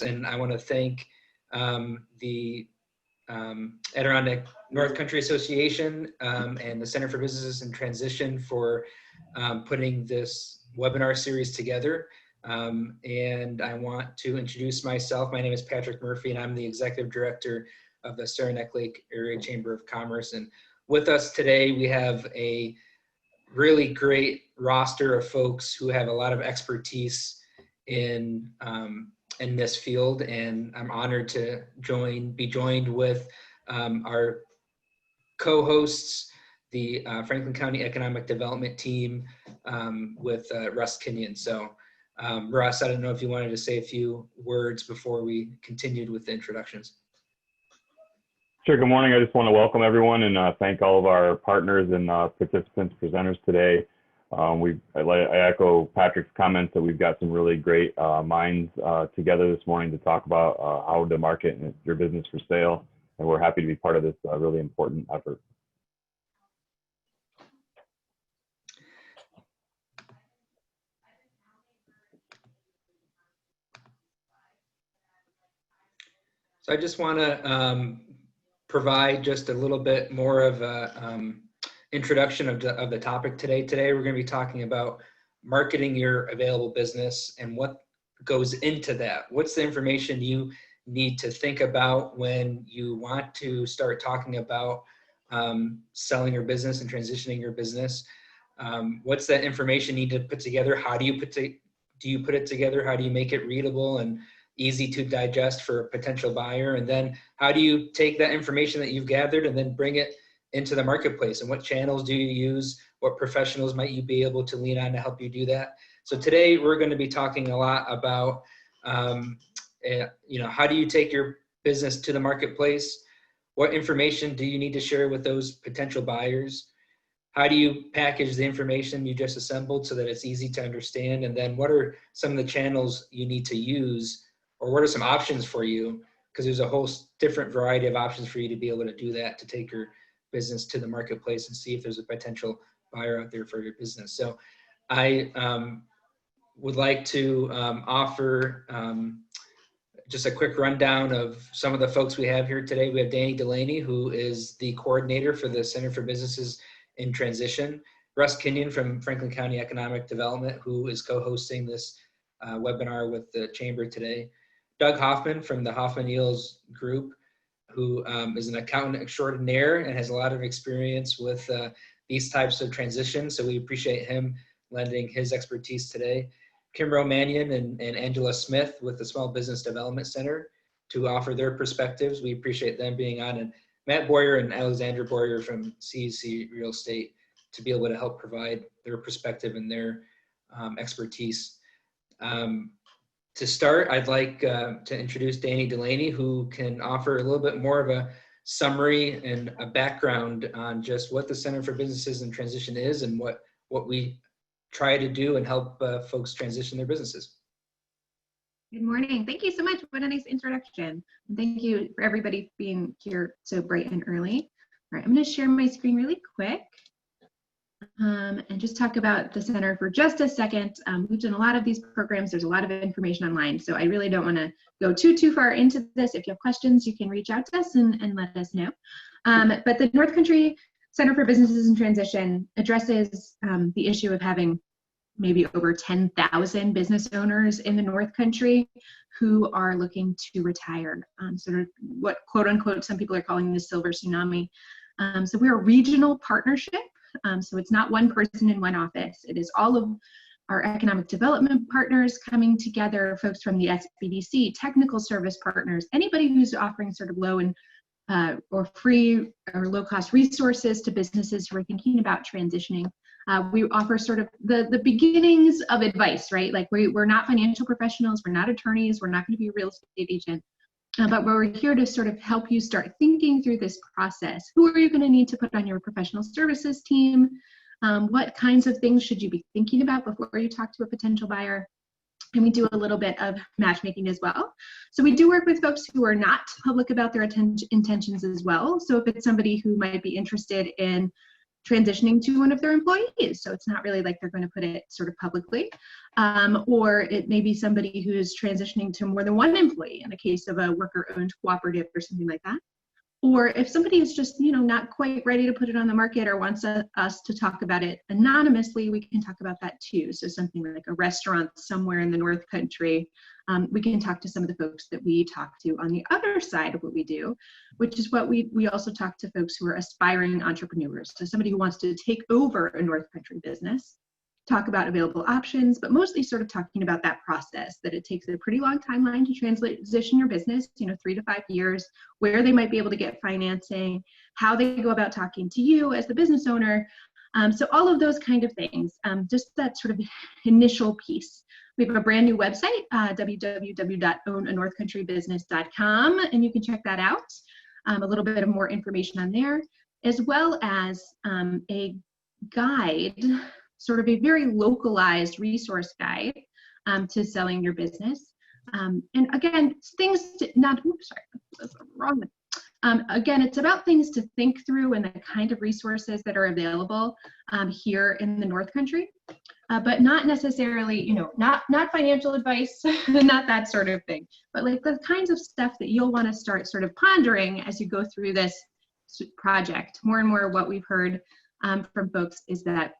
And I want to thank the Adirondack North Country Association and the Center for Businesses in Transition for putting this webinar series together. And I want to introduce myself. My name is Patrick Murphy, and I'm the Executive Director of the Saranac Lake Area Chamber of Commerce. And with us today, we have a really great roster of folks who have a lot of expertise in this field, and I'm honored to be joined with our co-hosts, the Franklin County Economic Development Team with Russ Kinyon. So Russ, I don't know if you wanted to say a few words before we continued with the introductions. Sure. Good morning. I just want to welcome everyone and thank all of our partners and participants, presenters today. I echo Patrick's comments that we've got some really great minds together this morning to talk about how to market your business for sale, and we're happy to be part of this really important effort. So I just want to provide just a little bit more of a introduction of the topic today. Today, we're going to be talking about marketing your available business and what goes into that. What's the information you need to think about when you want to start talking about selling your business and transitioning your business? What's that information you need to put together? How do you put it together? How do you make it readable and easy to digest for a potential buyer? And then how do you take that information that you've gathered and then bring it into the marketplace? And what channels do you use? What professionals might you be able to lean on to help you do that? So today we're going to be talking a lot about, how do you take your business to the marketplace? What information do you need to share with those potential buyers? How do you package the information you just assembled so that it's easy to understand? And then what are some of the channels you need to use, or what are some options for you? Because there's a whole different variety of options for you to be able to do that, to take your business to the marketplace and see if there's a potential buyer out there for your business. So I would like to offer just a quick rundown of some of the folks we have here today. We have Danny Delaney, who is the coordinator for the Center for Businesses in Transition. Russ Kinyon from Franklin County Economic Development, who is co-hosting this webinar with the Chamber today. Doug Hoffman from the Hoffman Eells Group, who is an accountant extraordinaire and has a lot of experience with these types of transitions. So we appreciate him lending his expertise today. Manion and Angela Smith with the Small Business Development Center to offer their perspectives. We appreciate them being on. And Matt Boire and Alexandra Barie from CEC Real Estate to be able to help provide their perspective and their expertise. To start, I'd like to introduce Danny Delaney, who can offer a little bit more of a summary and a background on just what the Center for Businesses in Transition is and what we try to do and help folks transition their businesses. Good morning. Thank you so much. What a nice introduction. And thank you for everybody being here so bright and early. All right, I'm going to share my screen really quick. And just talk about the center for just a second. We've done a lot of these programs. There's a lot of information online, so I really don't want to go too far into this. If you have questions, you can reach out to us and let us know. But the North Country Center for Businesses in Transition addresses the issue of having maybe over 10,000 business owners in the North Country who are looking to retire, sort of what quote unquote some people are calling the silver tsunami. So we're a regional partnership. So it's not one person in one office. It is all of our economic development partners coming together, folks from the SBDC, technical service partners, anybody who's offering sort of low and or free or low cost resources to businesses who are thinking about transitioning. We offer sort of the beginnings of advice, right? Like we're not financial professionals, we're not attorneys, we're not going to be a real estate agent. But we're here to sort of help you start thinking through this process. Who are you going to need to put on your professional services team? What kinds of things should you be thinking about before you talk to a potential buyer? And we do a little bit of matchmaking as well. So we do work with folks who are not public about their intentions as well. So if it's somebody who might be interested in transitioning to one of their employees. So it's not really like they're going to put it sort of publicly. Or it may be somebody who is transitioning to more than one employee in the case of a worker-owned cooperative or something like that. Or if somebody is just, not quite ready to put it on the market or wants us to talk about it anonymously, we can talk about that too. So something like a restaurant somewhere in the North Country, we can talk to some of the folks that we talk to on the other side of what we do, which is what we also talk to folks who are aspiring entrepreneurs. So somebody who wants to take over a North Country business, talk about available options, but mostly sort of talking about that process, that it takes a pretty long timeline to transition your business, 3 to 5 years, where they might be able to get financing, how they go about talking to you as the business owner. So all of those kind of things, just that sort of initial piece. We have a brand new website, www.ownanorthcountrybusiness.com, and you can check that out. A little bit of more information on there, as well as a guide, sort of a very localized resource guide to selling your business. And again, things to not, oops, sorry, that's wrong. Again, it's about things to think through and the kind of resources that are available here in the North Country, but not necessarily, not financial advice, not that sort of thing, but like the kinds of stuff that you'll want to start sort of pondering as you go through this project. More and more what we've heard from folks is that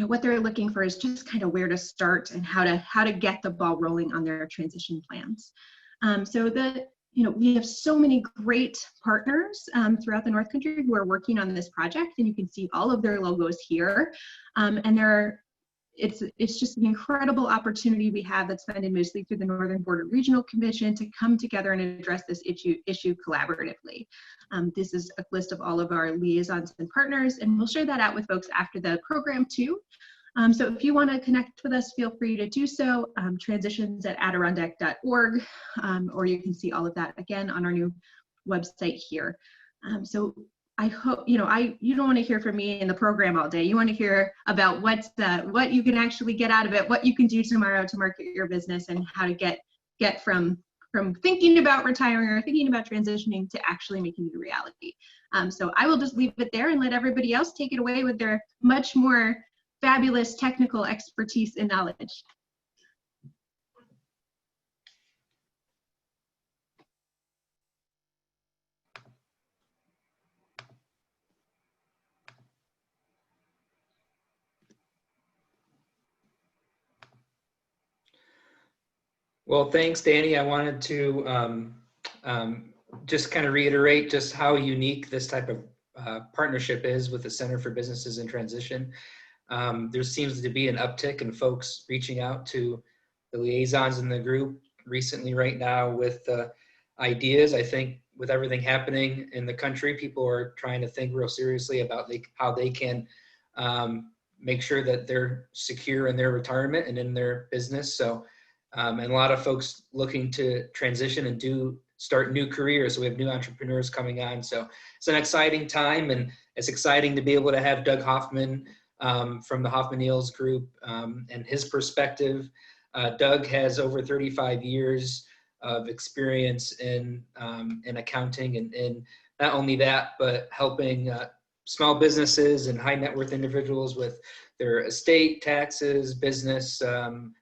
what they're looking for is just kind of where to start and how to get the ball rolling on their transition plans. So we have so many great partners throughout the North Country who are working on this project, and you can see all of their logos here. And it's just an incredible opportunity we have that's funded mostly through the Northern Border Regional Commission to come together and address this issue collaboratively. This is a list of all of our liaisons and partners, and we'll share that out with folks after the program too. So if you want to connect with us, feel free to do so, transitions@adirondack.org, or you can see all of that again on our new website here. So I hope, you don't want to hear from me in the program all day. You want to hear about what you can actually get out of it, what you can do tomorrow to market your business, and how to get from thinking about retiring or thinking about transitioning to actually making it a reality. So I will just leave it there and let everybody else take it away with their much more fabulous technical expertise and knowledge. Well, thanks, Danny. I wanted to just kind of reiterate just how unique this type of partnership is with the Center for Businesses in Transition. There seems to be an uptick in folks reaching out to the liaisons in the group recently right now with ideas. I think with everything happening in the country, people are trying to think real seriously about how they can make sure that they're secure in their retirement and in their business. So, and a lot of folks looking to transition and start new careers. So we have new entrepreneurs coming on. So it's an exciting time, and it's exciting to be able to have Doug Hoffman from the Hoffman Eells Group and his perspective. Doug has over 35 years of experience in accounting, and not only that, but helping small businesses and high net worth individuals with their estate, taxes, business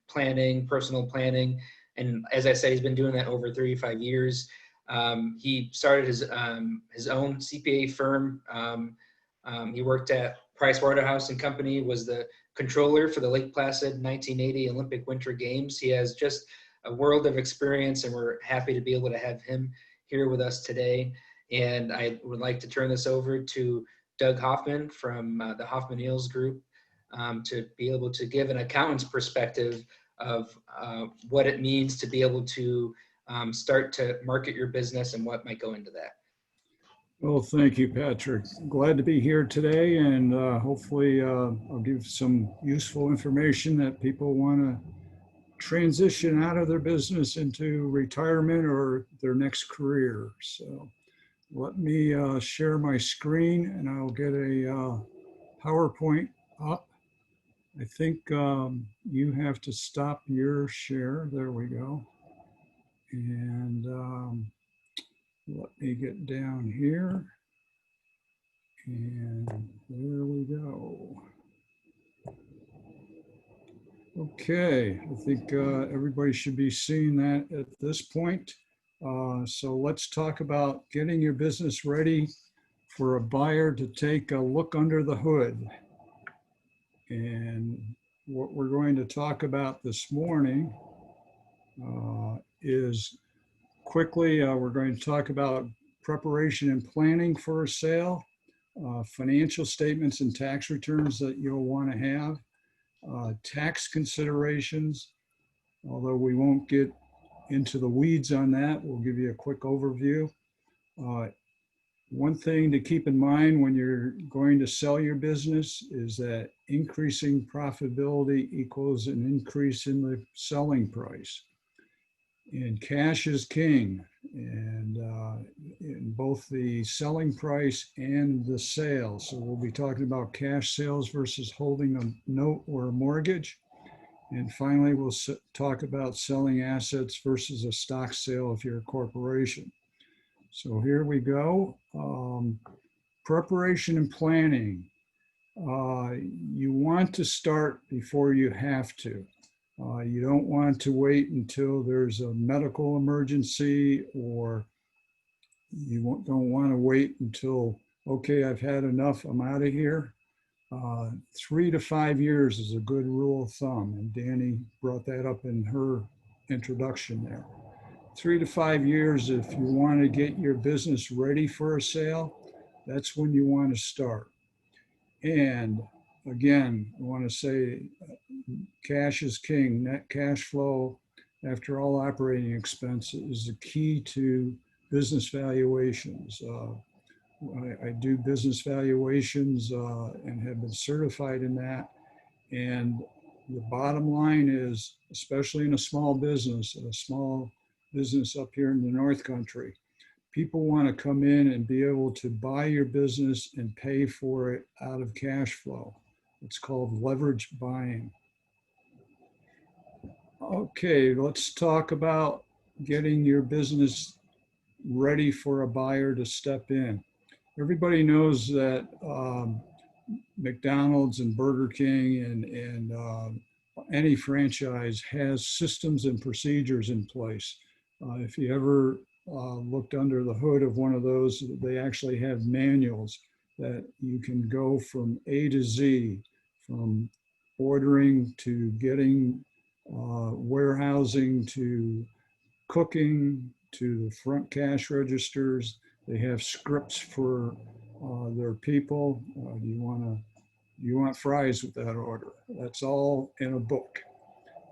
planning, personal planning. And as I said, he's been doing that over 35 years. He started his own CPA firm. He worked at Pricewaterhouse and Company, was the controller for the Lake Placid 1980 Olympic Winter Games. He has just a world of experience, and we're happy to be able to have him here with us today. And I would like to turn this over to Doug Hoffman from the Hoffman Eells Group to be able to give an accountant's perspective of what it means to be able to start to market your business and what might go into that. Well, thank you, Patrick. Glad to be here today, and hopefully I'll give some useful information that people want to transition out of their business into retirement or their next career. So let me share my screen, and I'll get a PowerPoint up. I think you have to stop your share. There we go. And let me get down here. And there we go. Okay, I think everybody should be seeing that at this point. So let's talk about getting your business ready for a buyer to take a look under the hood. And what we're going to talk about this morning is quickly, we're going to talk about preparation and planning for a sale, financial statements and tax returns that you'll want to have, tax considerations, although we won't get into the weeds on that. We'll give you a quick overview. One thing to keep in mind when you're going to sell your business is that increasing profitability equals an increase in the selling price. And cash is king, and in both the selling price and the sale. So we'll be talking about cash sales versus holding a note or a mortgage. And finally, we'll talk about selling assets versus a stock sale if you're a corporation. So here we go. Preparation and planning. You want to start before you have to. You don't want to wait until there's a medical emergency, or you don't want to wait until, okay, I've had enough, I'm out of here. 3 to 5 years is a good rule of thumb, and Danny brought that up in her introduction there. 3 to 5 years, if you want to get your business ready for a sale, that's when you want to start. And again, I want to say cash is king. Net cash flow after all operating expenses is the key to business valuations. I do business valuations and have been certified in that. And the bottom line is, especially in a small business up here in the North Country, people want to come in and be able to buy your business and pay for it out of cash flow. It's called leverage buying. Okay, let's talk about getting your business ready for a buyer to step in. Everybody knows that McDonald's and Burger King and any franchise has systems and procedures in place. If you ever looked under the hood of one of those, they actually have manuals that you can go from A to Z, from ordering to getting warehousing to cooking to the front cash registers. They have scripts for their people. You want fries with that order. That's all in a book.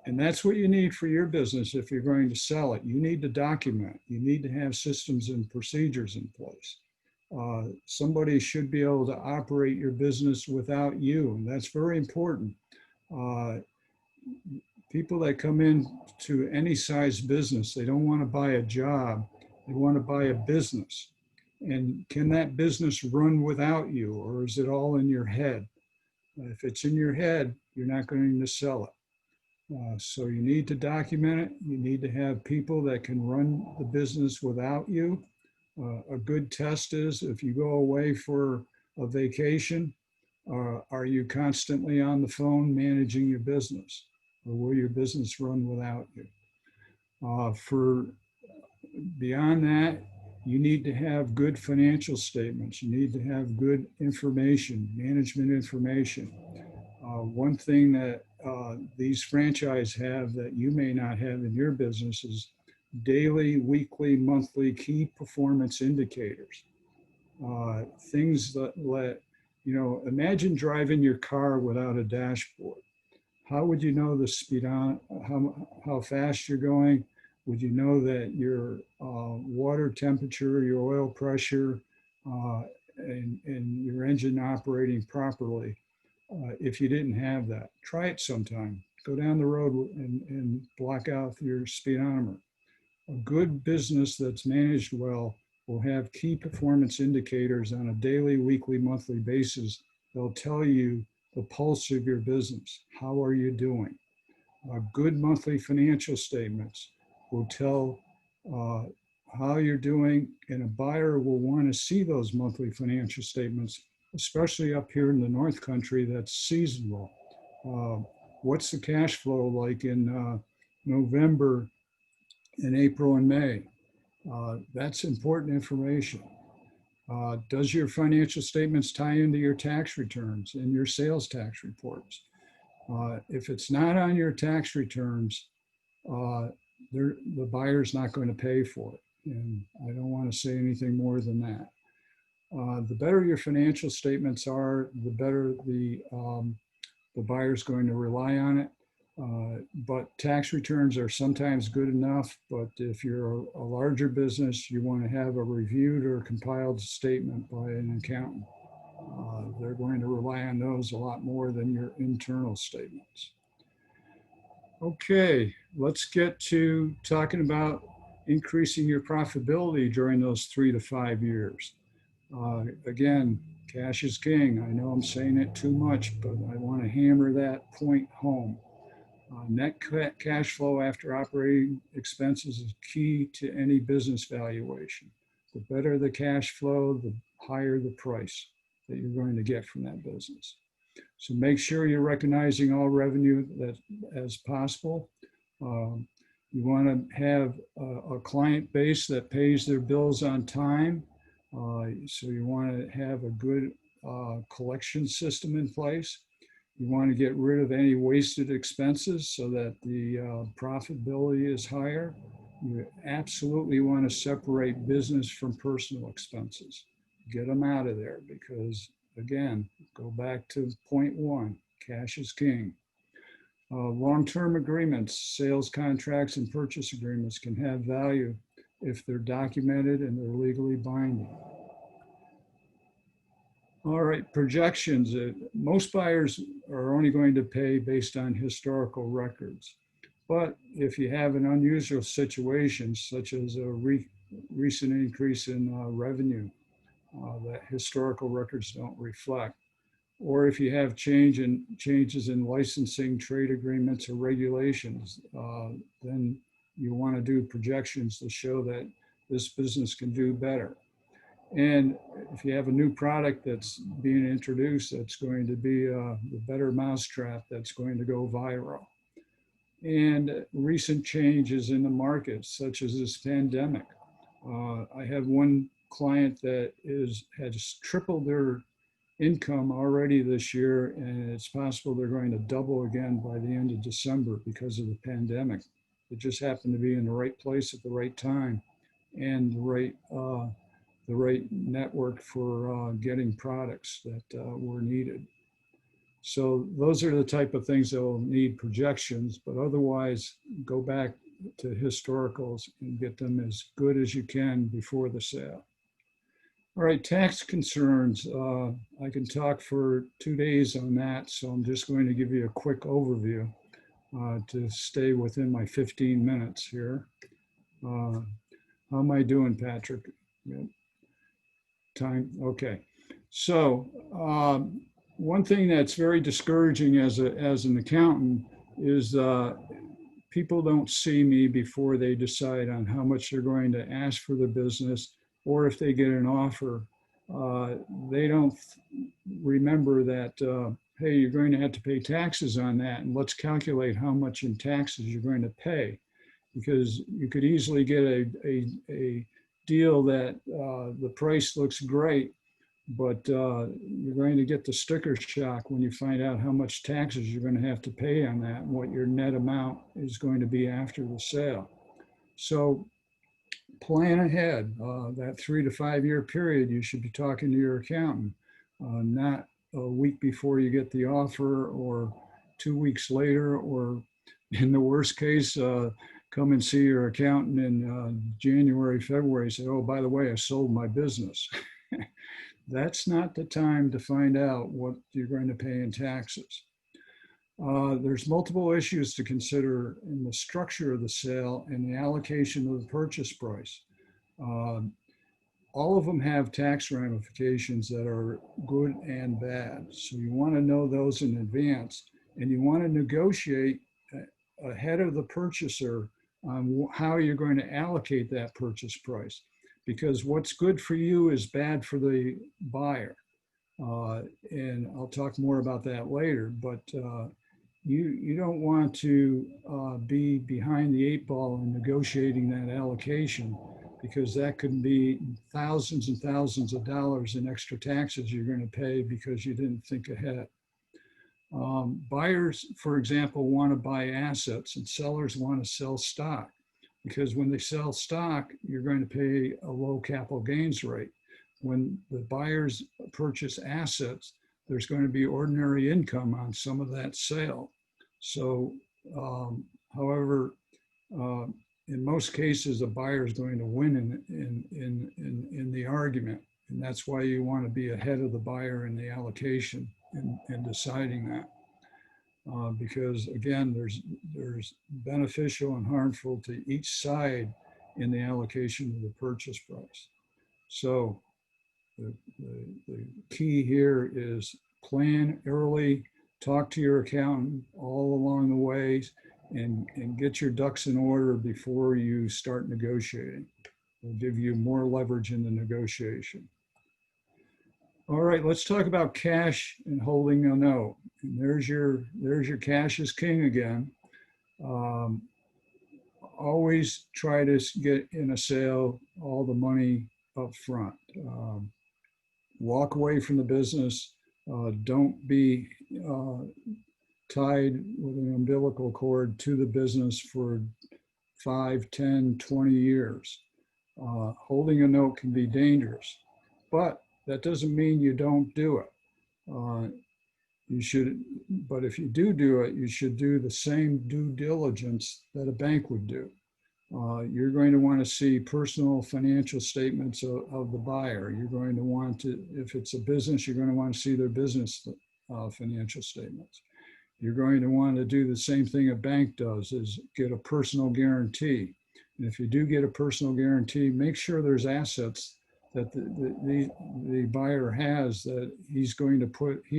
And that's what you need for your business if you're going to sell it. You need to document. You need to have systems and procedures in place. Somebody should be able to operate your business without you, and that's very important. People that come in to any size business, they don't want to buy a job. They want to buy a business. And can that business run without you, or is it all in your head? If it's in your head, you're not going to sell it. So you need to document it. You need to have people that can run the business without you. A good test is if you go away for a vacation, are you constantly on the phone managing your business, or will your business run without you? For beyond that, you need to have good financial statements. You need to have good information, management information. One thing that these franchise have that you may not have in your business is daily, weekly, monthly key performance indicators. Things that imagine driving your car without a dashboard. How would you know the speed on how fast you're going? Would you know that your water temperature, your oil pressure, and your engine operating properly? If you didn't have that, try it sometime. Go down the road and block out your speedometer. A good business that's managed well will have key performance indicators on a daily, weekly, monthly basis. They'll tell you the pulse of your business. How are you doing? Good monthly financial statements will tell how you're doing, and a buyer will want to see those monthly financial statements especially up here in the North Country, that's seasonal. What's the cash flow like in November and April and May? That's important information. Does your financial statements tie into your tax returns and your sales tax reports? If it's not on your tax returns, the buyer's not going to pay for it. And I don't want to say anything more than that. The better your financial statements are, the better the buyer's going to rely on it. But tax returns are sometimes good enough, but if you're a larger business, you want to have a reviewed or compiled statement by an accountant. They're going to rely on those a lot more than your internal statements. Okay, let's get to talking about increasing your profitability during those 3 to 5 years. Again, cash is king. I know I'm saying it too much, but I want to hammer that point home. Net cash flow after operating expenses is key to any business valuation. The better the cash flow, the higher the price that you're going to get from that business. So make sure you're recognizing all revenue that as possible. You want to have a client base that pays their bills on time. So you want to have a good collection system in place. You want to get rid of any wasted expenses so that the profitability is higher. You absolutely want to separate business from personal expenses. Get them out of there because, again, go back to point 1, cash is king. Long-term agreements, sales contracts, and purchase agreements can have value if they're documented and they're legally binding. All right, projections. Most buyers are only going to pay based on historical records. But if you have an unusual situation, such as a recent increase in revenue that historical records don't reflect, or if you have changes in licensing, trade agreements, or regulations, then you want to do projections to show that this business can do better. And if you have a new product that's being introduced, that's going to be the better mousetrap that's going to go viral. And recent changes in the market, such as this pandemic. I have one client that has tripled their income already this year, and it's possible they're going to double again by the end of December because of the pandemic. It just happened to be in the right place at the right time and the right network for getting products that were needed. So those are the type of things that will need projections, but otherwise go back to historicals and get them as good as you can before the sale. All right, tax concerns. I can talk for 2 days on that, so I'm just going to give you a quick overview to stay within my 15 minutes here. How am I doing, Patrick? Good. Time, okay. So one thing that's very discouraging as an accountant is people don't see me before they decide on how much they're going to ask for the business, or if they get an offer, they don't remember that, hey, you're going to have to pay taxes on that, and let's calculate how much in taxes you're going to pay. Because you could easily get a deal that the price looks great, but you're going to get the sticker shock when you find out how much taxes you're going to have to pay on that and what your net amount is going to be after the sale. So plan ahead. That 3 to 5 year period, you should be talking to your accountant, not a week before you get the offer or 2 weeks later, or in the worst case, come and see your accountant in January, February, say, oh, by the way, I sold my business. That's not the time to find out what you're going to pay in taxes. There's multiple issues to consider in the structure of the sale and the allocation of the purchase price. All of them have tax ramifications that are good and bad. So you want to know those in advance, and you want to negotiate ahead of the purchaser on how you're going to allocate that purchase price. Because what's good for you is bad for the buyer. And I'll talk more about that later, but you don't want to be behind the 8 ball in negotiating that allocation, because that could be thousands and thousands of dollars in extra taxes you're going to pay because you didn't think ahead. Buyers, for example, want to buy assets, and sellers want to sell stock, because when they sell stock, you're going to pay a low capital gains rate. When the buyers purchase assets, there's going to be ordinary income on some of that sale. So, however, in most cases, a buyer is going to win in the argument, and that's why you want to be ahead of the buyer in the allocation and deciding that, because again, there's beneficial and harmful to each side in the allocation of the purchase price. So the key here is plan early, talk to your accountant all along the way, and get your ducks in order before you start negotiating. It'll give you more leverage in the negotiation. All right, let's talk about cash and holding a note. And there's your cash is king again. Always try to get in a sale all the money up front. Walk away from the business. Don't be tied with an umbilical cord to the business for 5, 10, 20 years. Holding a note can be dangerous, but that doesn't mean you don't do it. You should, but if you do it, you should do the same due diligence that a bank would do. You're going to want to see personal financial statements of the buyer. You're going to want to, if it's a business, you're going to want to see their business financial statements. You're going to want to do the same thing a bank does, is get a personal guarantee. And if you do get a personal guarantee, make sure there's assets that the buyer has that he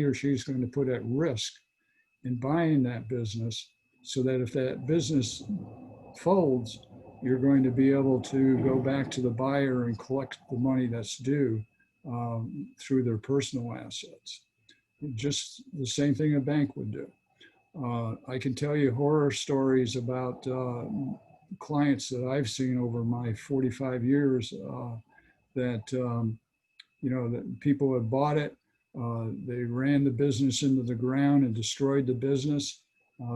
or she's going to put at risk in buying that business, so that if that business folds, you're going to be able to go back to the buyer and collect the money that's due through their personal assets. Just the same thing a bank would do. I can tell you horror stories about clients that I've seen over my 45 years that, that people have bought it. They ran the business into the ground and destroyed the business,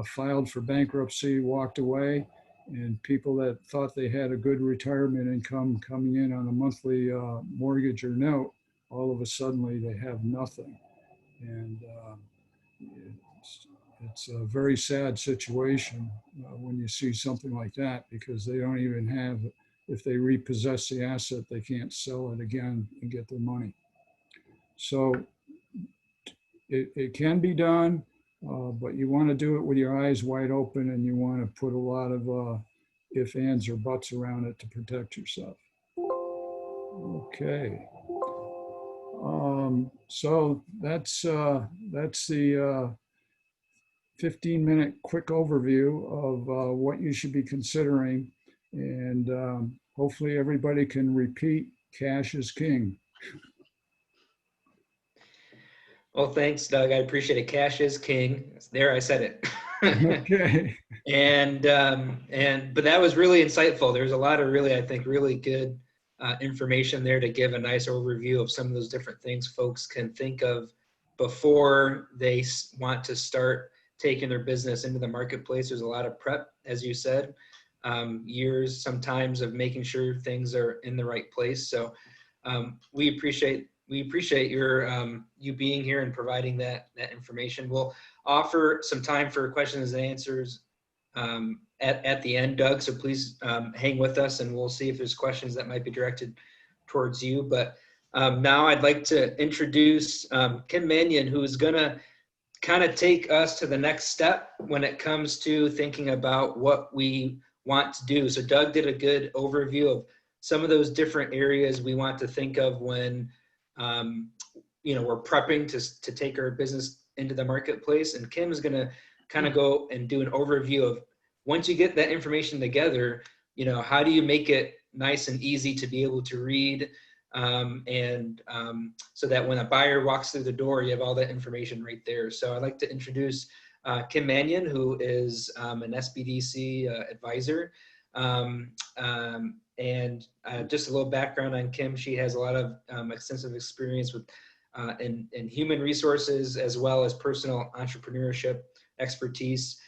filed for bankruptcy, walked away, and people that thought they had a good retirement income coming in on a monthly mortgage or note, all of a sudden they have nothing. And it's a very sad situation when you see something like that, because they don't even have, if they repossess the asset, they can't sell it again and get their money. So it can be done, but you want to do it with your eyes wide open, and you want to put a lot of ifs, ands, or buts around it to protect yourself. Okay. So that's the 15-minute quick overview of what you should be considering. And hopefully everybody can repeat, cash is king. Well, thanks, Doug. I appreciate it. Cash is king. There, I said it. Okay. But that was really insightful. There's a lot of really, I think, really good information there to give a nice overview of some of those different things folks can think of before they want to start taking their business into the marketplace. There's a lot of prep, as you said, years sometimes of making sure things are in the right place. So we appreciate your you being here and providing that information. We'll offer some time for questions and answers at the end, Doug. So please hang with us, and we'll see if there's questions that might be directed towards you. But now I'd like to introduce Kim Manion, who is going to kind of take us to the next step when it comes to thinking about what we want to do. So Doug did a good overview of some of those different areas we want to think of when we're prepping to take our business into the marketplace. And Kim is going to kind of go and do an overview of, once you get that information together, how do you make it nice and easy to be able to read so that when a buyer walks through the door, you have all that information right there. So I'd like to introduce Kim Manion, who is an SBDC advisor. Just a little background on Kim. She has a lot of extensive experience with in human resources as well as personal entrepreneurship expertise.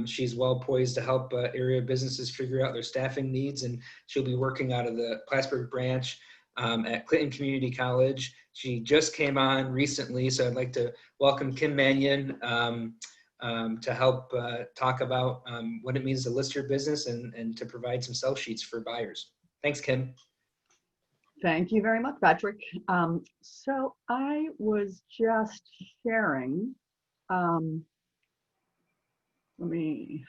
She's well poised to help area businesses figure out their staffing needs, and she'll be working out of the Plattsburgh branch at Clinton Community College. She just came on recently, so I'd like to welcome Kim Manion to help talk about what it means to list your business and to provide some sell sheets for buyers. Thanks, Kim. Thank you very much, Patrick. So I was just sharing, there we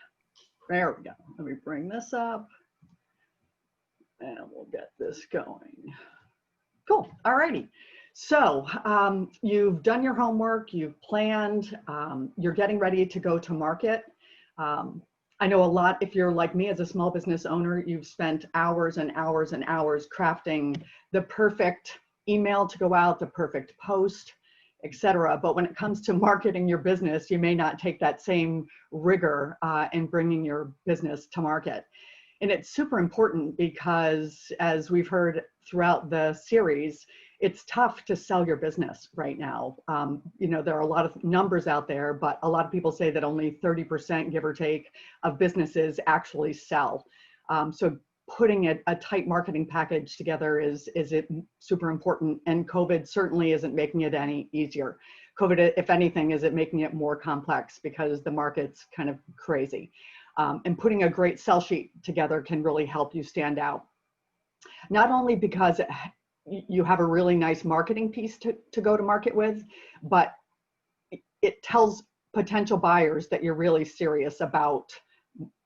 go. Let me bring this up and we'll get this going. Cool, all righty. So you've done your homework, you've planned, you're getting ready to go to market. I know a lot, if you're like me as a small business owner, you've spent hours and hours and hours crafting the perfect email to go out, the perfect post, etc. But when it comes to marketing your business, you may not take that same rigor in bringing your business to market. And it's super important because, as we've heard throughout the series, it's tough to sell your business right now. You know, there are a lot of numbers out there, but a lot of people say that only 30%, give or take, of businesses actually sell. So putting a tight marketing package together is super important, and COVID certainly isn't making it any easier. COVID, if anything, is it making it more complex because the market's kind of crazy. And putting a great sell sheet together can really help you stand out. Not only because you have a really nice marketing piece to go to market with, but it tells potential buyers that you're really serious about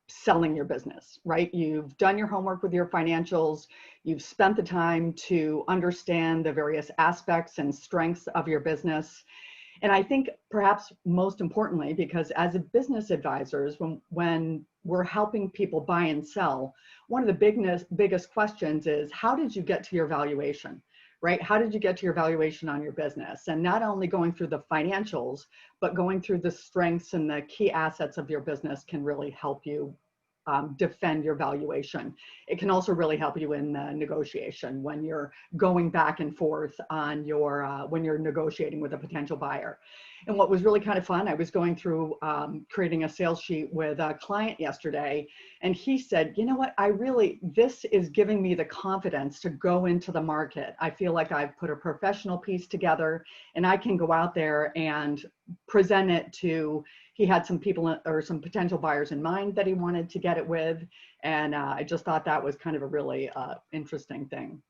selling your business, right? You've done your homework with your financials, you've spent the time to understand the various aspects and strengths of your business. And I think perhaps most importantly, because as a business advisors, when we're helping people buy and sell, one of the biggest questions is, how did you get to your valuation, right? How did you get to your valuation on your business? And not only going through the financials, but going through the strengths and the key assets of your business can really help you defend your valuation. It can also really help you in the negotiation when you're going back and forth on your, when you're negotiating with a potential buyer. And what was really kind of fun, I was going through creating a sales sheet with a client yesterday, and he said, you know what, this is giving me the confidence to go into the market. I feel like I've put a professional piece together and I can go out there and present it to, he had some people or some potential buyers in mind that he wanted to get it with. And I just thought that was kind of a really interesting thing.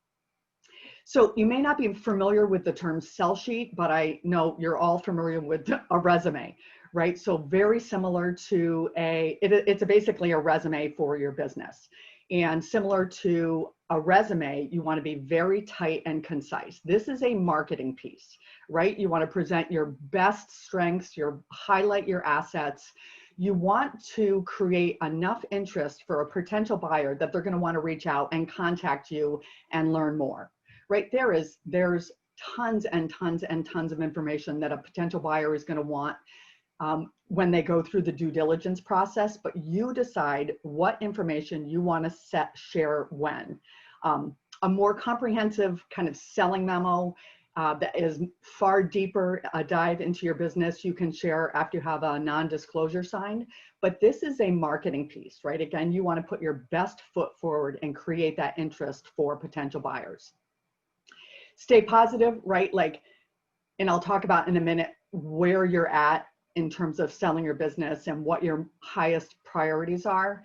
So you may not be familiar with the term sell sheet, but I know you're all familiar with a resume, right? So very similar to it's basically a resume for your business. And similar to a resume, you want to be very tight and concise. This is a marketing piece, right? You want to present your best strengths, highlight your assets. You want to create enough interest for a potential buyer that they're going to want to reach out and contact you and learn more, right? There's tons and tons and tons of information that a potential buyer is going to want when they go through the due diligence process, but you decide what information you want to share when. A more comprehensive kind of selling memo that is far deeper, a dive into your business, you can share after you have a non-disclosure signed. But this is a marketing piece, right? Again, you want to put your best foot forward and create that interest for potential buyers. Stay positive, right? And I'll talk about in a minute where you're at in terms of selling your business and what your highest priorities are.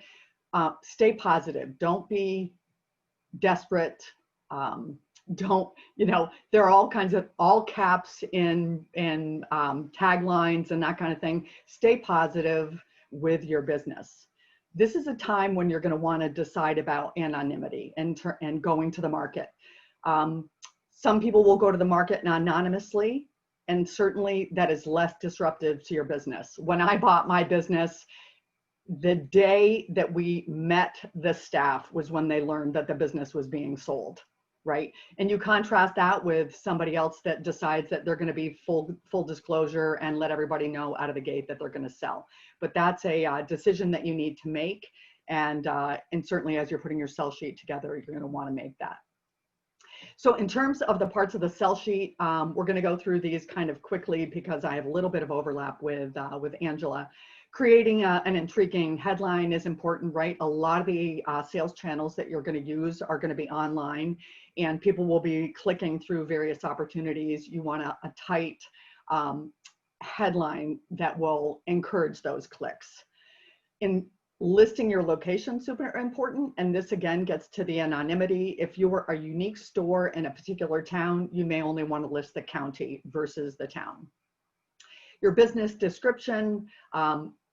Stay positive. Don't be desperate. There are all kinds of all caps in taglines and that kind of thing. Stay positive with your business. This is a time when you're going to want to decide about anonymity and going to the market. Some people will go to the market anonymously, and certainly that is less disruptive to your business. When I bought my business, the day that we met the staff was when they learned that the business was being sold. right? And you contrast that with somebody else that decides that they're going to be full disclosure and let everybody know out of the gate that they're going to sell. But that's a decision that you need to make. And certainly as you're putting your sell sheet together, you're going to want to make that. So in terms of the parts of the sell sheet, we're going to go through these kind of quickly because I have a little bit of overlap with Angela. Creating an intriguing headline is important, right? A lot of the sales channels that you're going to use are going to be online, and people will be clicking through various opportunities. You want a tight headline that will encourage those clicks. In listing your location, super important, and this again gets to the anonymity. If you are a unique store in a particular town, you may only want to list the county versus the town. Your business description,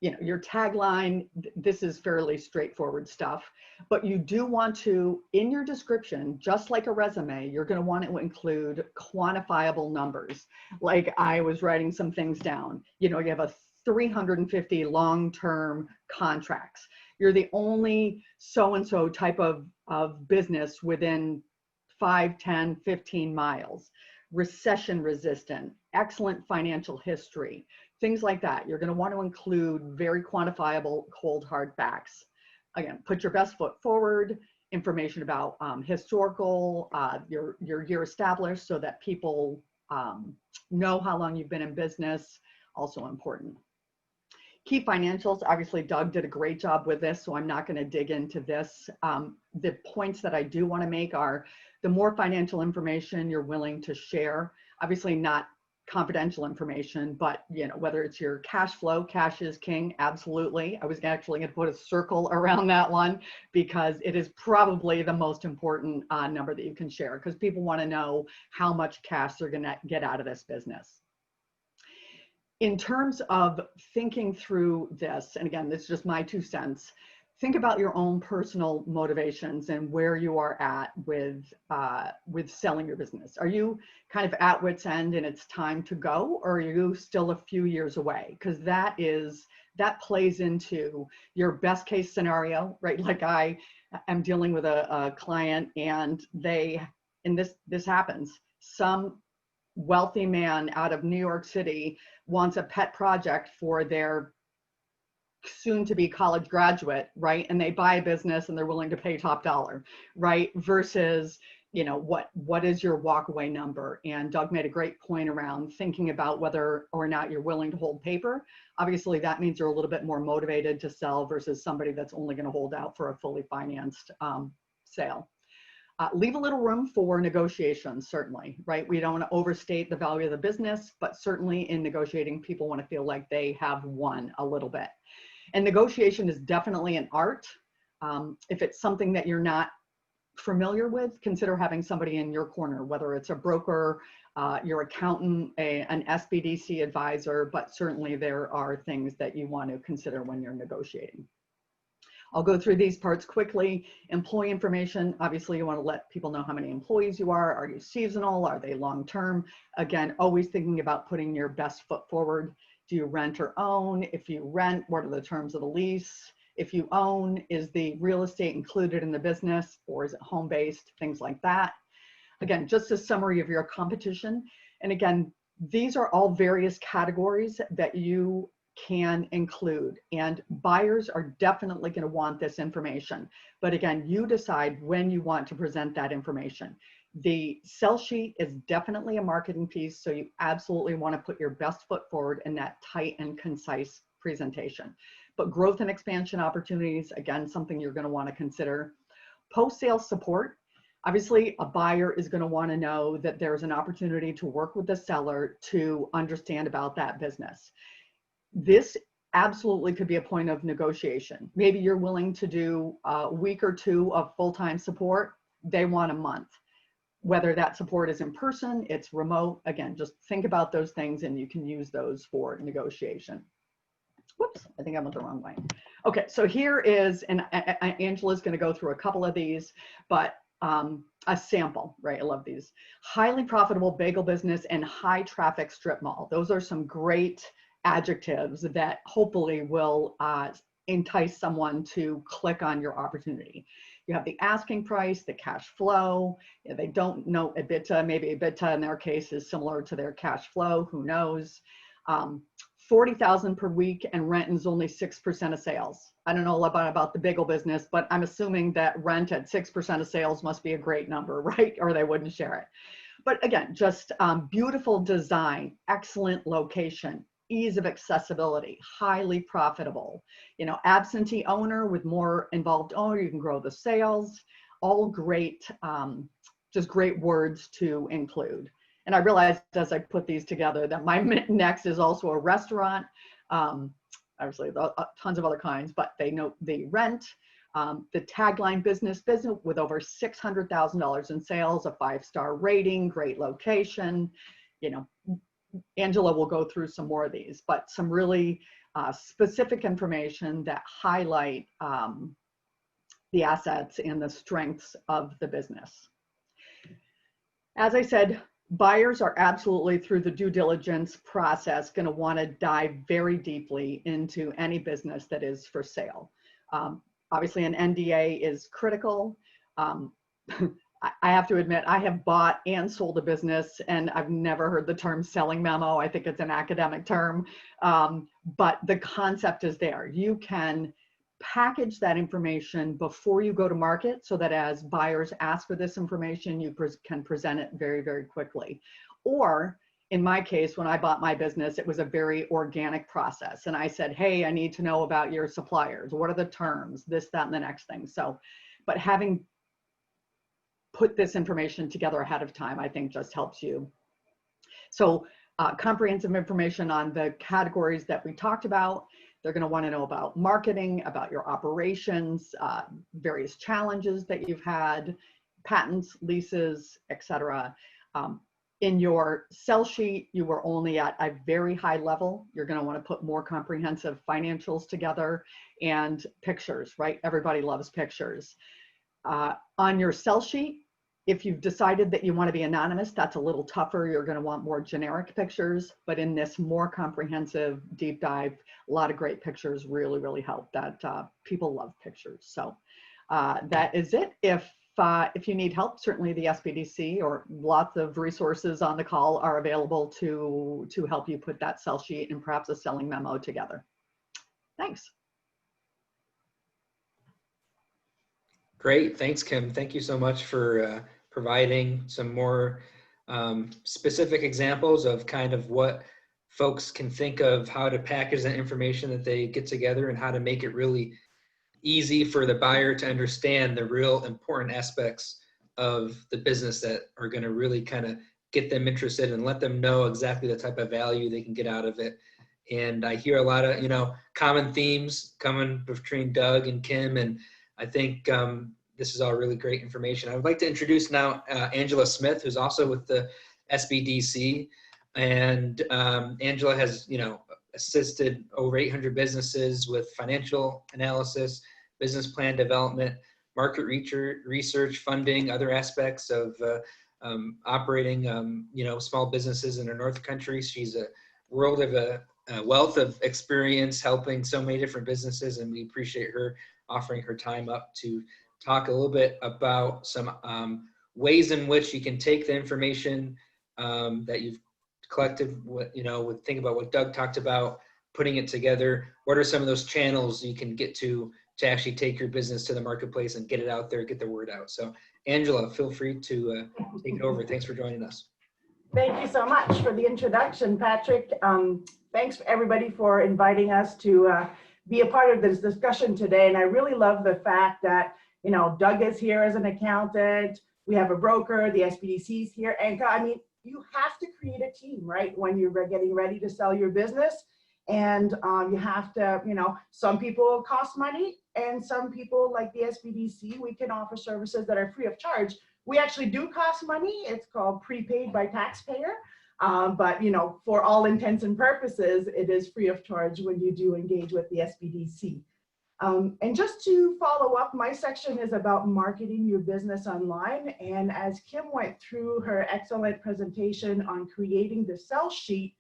your tagline, this is fairly straightforward stuff, but you do want to, in your description, just like a resume, you're going to want to include quantifiable numbers. Like I was writing some things down, you have a 350 long-term contracts. You're the only so-and-so type of business within 5, 10, 15 miles. Recession resistant, excellent financial history, things like that. You're going to want to include very quantifiable, cold, hard facts. Again, put your best foot forward, information about historical, your year established so that people know how long you've been in business, also important. Key financials, obviously Doug did a great job with this, so I'm not going to dig into this. The points that I do want to make are the more financial information you're willing to share, obviously not confidential information, but whether it's your cash flow, cash is king, absolutely. I was actually going to put a circle around that one because it is probably the most important number that you can share because people want to know how much cash they're going to get out of this business. In terms of thinking through this, and again, this is just my 2 cents, think about your own personal motivations and where you are at with selling your business. Are you kind of at wit's end and it's time to go, or are you still a few years away? Because that plays into your best case scenario, right? Like I am dealing with a client and this happens. Some wealthy man out of New York City wants a pet project for their soon to be college graduate, right? And they buy a business and they're willing to pay top dollar, right? Versus, what is your walkaway number? And Doug made a great point around thinking about whether or not you're willing to hold paper. Obviously that means you're a little bit more motivated to sell versus somebody that's only going to hold out for a fully financed sale. Leave a little room for negotiations, certainly, right? We don't want to overstate the value of the business, but certainly in negotiating, people want to feel like they have won a little bit. And negotiation is definitely an art. If it's something that you're not familiar with, consider having somebody in your corner, whether it's a broker, your accountant, an SBDC advisor, but certainly there are things that you want to consider when you're negotiating. I'll go through these parts quickly. Employee information, obviously you want to let people know how many employees you are. Are you seasonal? Are they long-term? Again, always thinking about putting your best foot forward. Do you rent or own? If you rent, what are the terms of the lease? If you own, is the real estate included in the business or is it home-based? Things like that. Again, just a summary of your competition. And again, these are all various categories that you can include, and buyers are definitely going to want this information. But again, you decide when you want to present that information. The sell sheet is definitely a marketing piece, so you absolutely want to put your best foot forward in that tight and concise presentation. But growth and expansion opportunities, again, something you're going to want to consider. Post-sale support. Obviously, a buyer is going to want to know that there's an opportunity to work with the seller to understand about that business. This absolutely could be a point of negotiation. Maybe you're willing to do a week or 2 of full-time support. They want a month. Whether that support is in person, it's remote. Again, just think about those things and you can use those for negotiation. Whoops, I think I went the wrong way. Okay, so here is, and Angela's going to go through a couple of these, but a sample, right? I love these. Highly profitable bagel business and high traffic strip mall. Those are some great adjectives that hopefully will entice someone to click on your opportunity. You have the asking price, the cash flow. They don't know EBITDA. Maybe EBITDA in their case is similar to their cash flow. Who knows? $40,000 per week, and rent is only 6% of sales. I don't know about the bagel business, but I'm assuming that rent at 6% of sales must be a great number, right? Or they wouldn't share it. But again, just beautiful design, excellent location, ease of accessibility, highly profitable. You know, absentee owner with more involved owner, you can grow the sales. All great, just great words to include. And I realized as I put these together that my next is also a restaurant. Obviously, tons of other kinds, but they note the rent, the tagline business with over $600,000 in sales, a 5-star rating, great location. You know, Angela will go through some more of these, but some really specific information that highlight the assets and the strengths of the business. As I said, buyers are absolutely, through the due diligence process, going to want to dive very deeply into any business that is for sale. Obviously, an NDA is critical. I have to admit, I have bought and sold a business, and I've never heard the term selling memo. I think it's an academic term, but the concept is there. You can package that information before you go to market so that as buyers ask for this information, you can present it very, very quickly. Or in my case, when I bought my business, it was a very organic process. And I said, hey, I need to know about your suppliers. What are the terms? This, that, and the next thing. So, but having put this information together ahead of time, I think just helps you. So comprehensive information on the categories that we talked about. They're going to want to know about marketing, about your operations, various challenges that you've had, patents, leases, etc. In your sell sheet, you were only at a very high level. You're going to want to put more comprehensive financials together and pictures, right? Everybody loves pictures. On your sell sheet, if you've decided that you want to be anonymous, that's a little tougher. You're going to want more generic pictures, but in this more comprehensive deep dive, a lot of great pictures really, really help. That people love pictures. So that is it. If you need help, certainly the SBDC or lots of resources on the call are available to help you put that sell sheet and perhaps a selling memo together. Thanks. Great, thanks, Kim. Thank you so much for providing some more specific examples of kind of what folks can think of, how to package that information that they get together and how to make it really easy for the buyer to understand the real important aspects of the business that are going to really kind of get them interested and let them know exactly the type of value they can get out of it. And I hear a lot of, common themes coming between Doug and Kim, and I think this is all really great information. I would like to introduce now Angela Smith, who's also with the SBDC. And Angela has, assisted over 800 businesses with financial analysis, business plan development, market research, funding, other aspects of operating, small businesses in the North Country. She's a world of a wealth of experience helping so many different businesses, and we appreciate her offering her time up to talk a little bit about some ways in which you can take the information that you've collected, think about what Doug talked about, putting it together. What are some of those channels you can get to actually take your business to the marketplace and get it out there, get the word out? So Angela, feel free to take it over. Thanks for joining us. Thank you so much for the introduction, Patrick. Thanks everybody for inviting us to be a part of this discussion today. And I really love the fact that, Doug is here as an accountant. We have a broker, the SBDC's here. And I mean, you have to create a team, right? When you're getting ready to sell your business. And you have to, some people cost money, and some people like the SBDC, we can offer services that are free of charge. We actually do cost money. It's called prepaid by taxpayer. But, for all intents and purposes, it is free of charge when you do engage with the SBDC. And just to follow up, my section is about marketing your business online. And as Kim went through her excellent presentation on creating the sell sheet,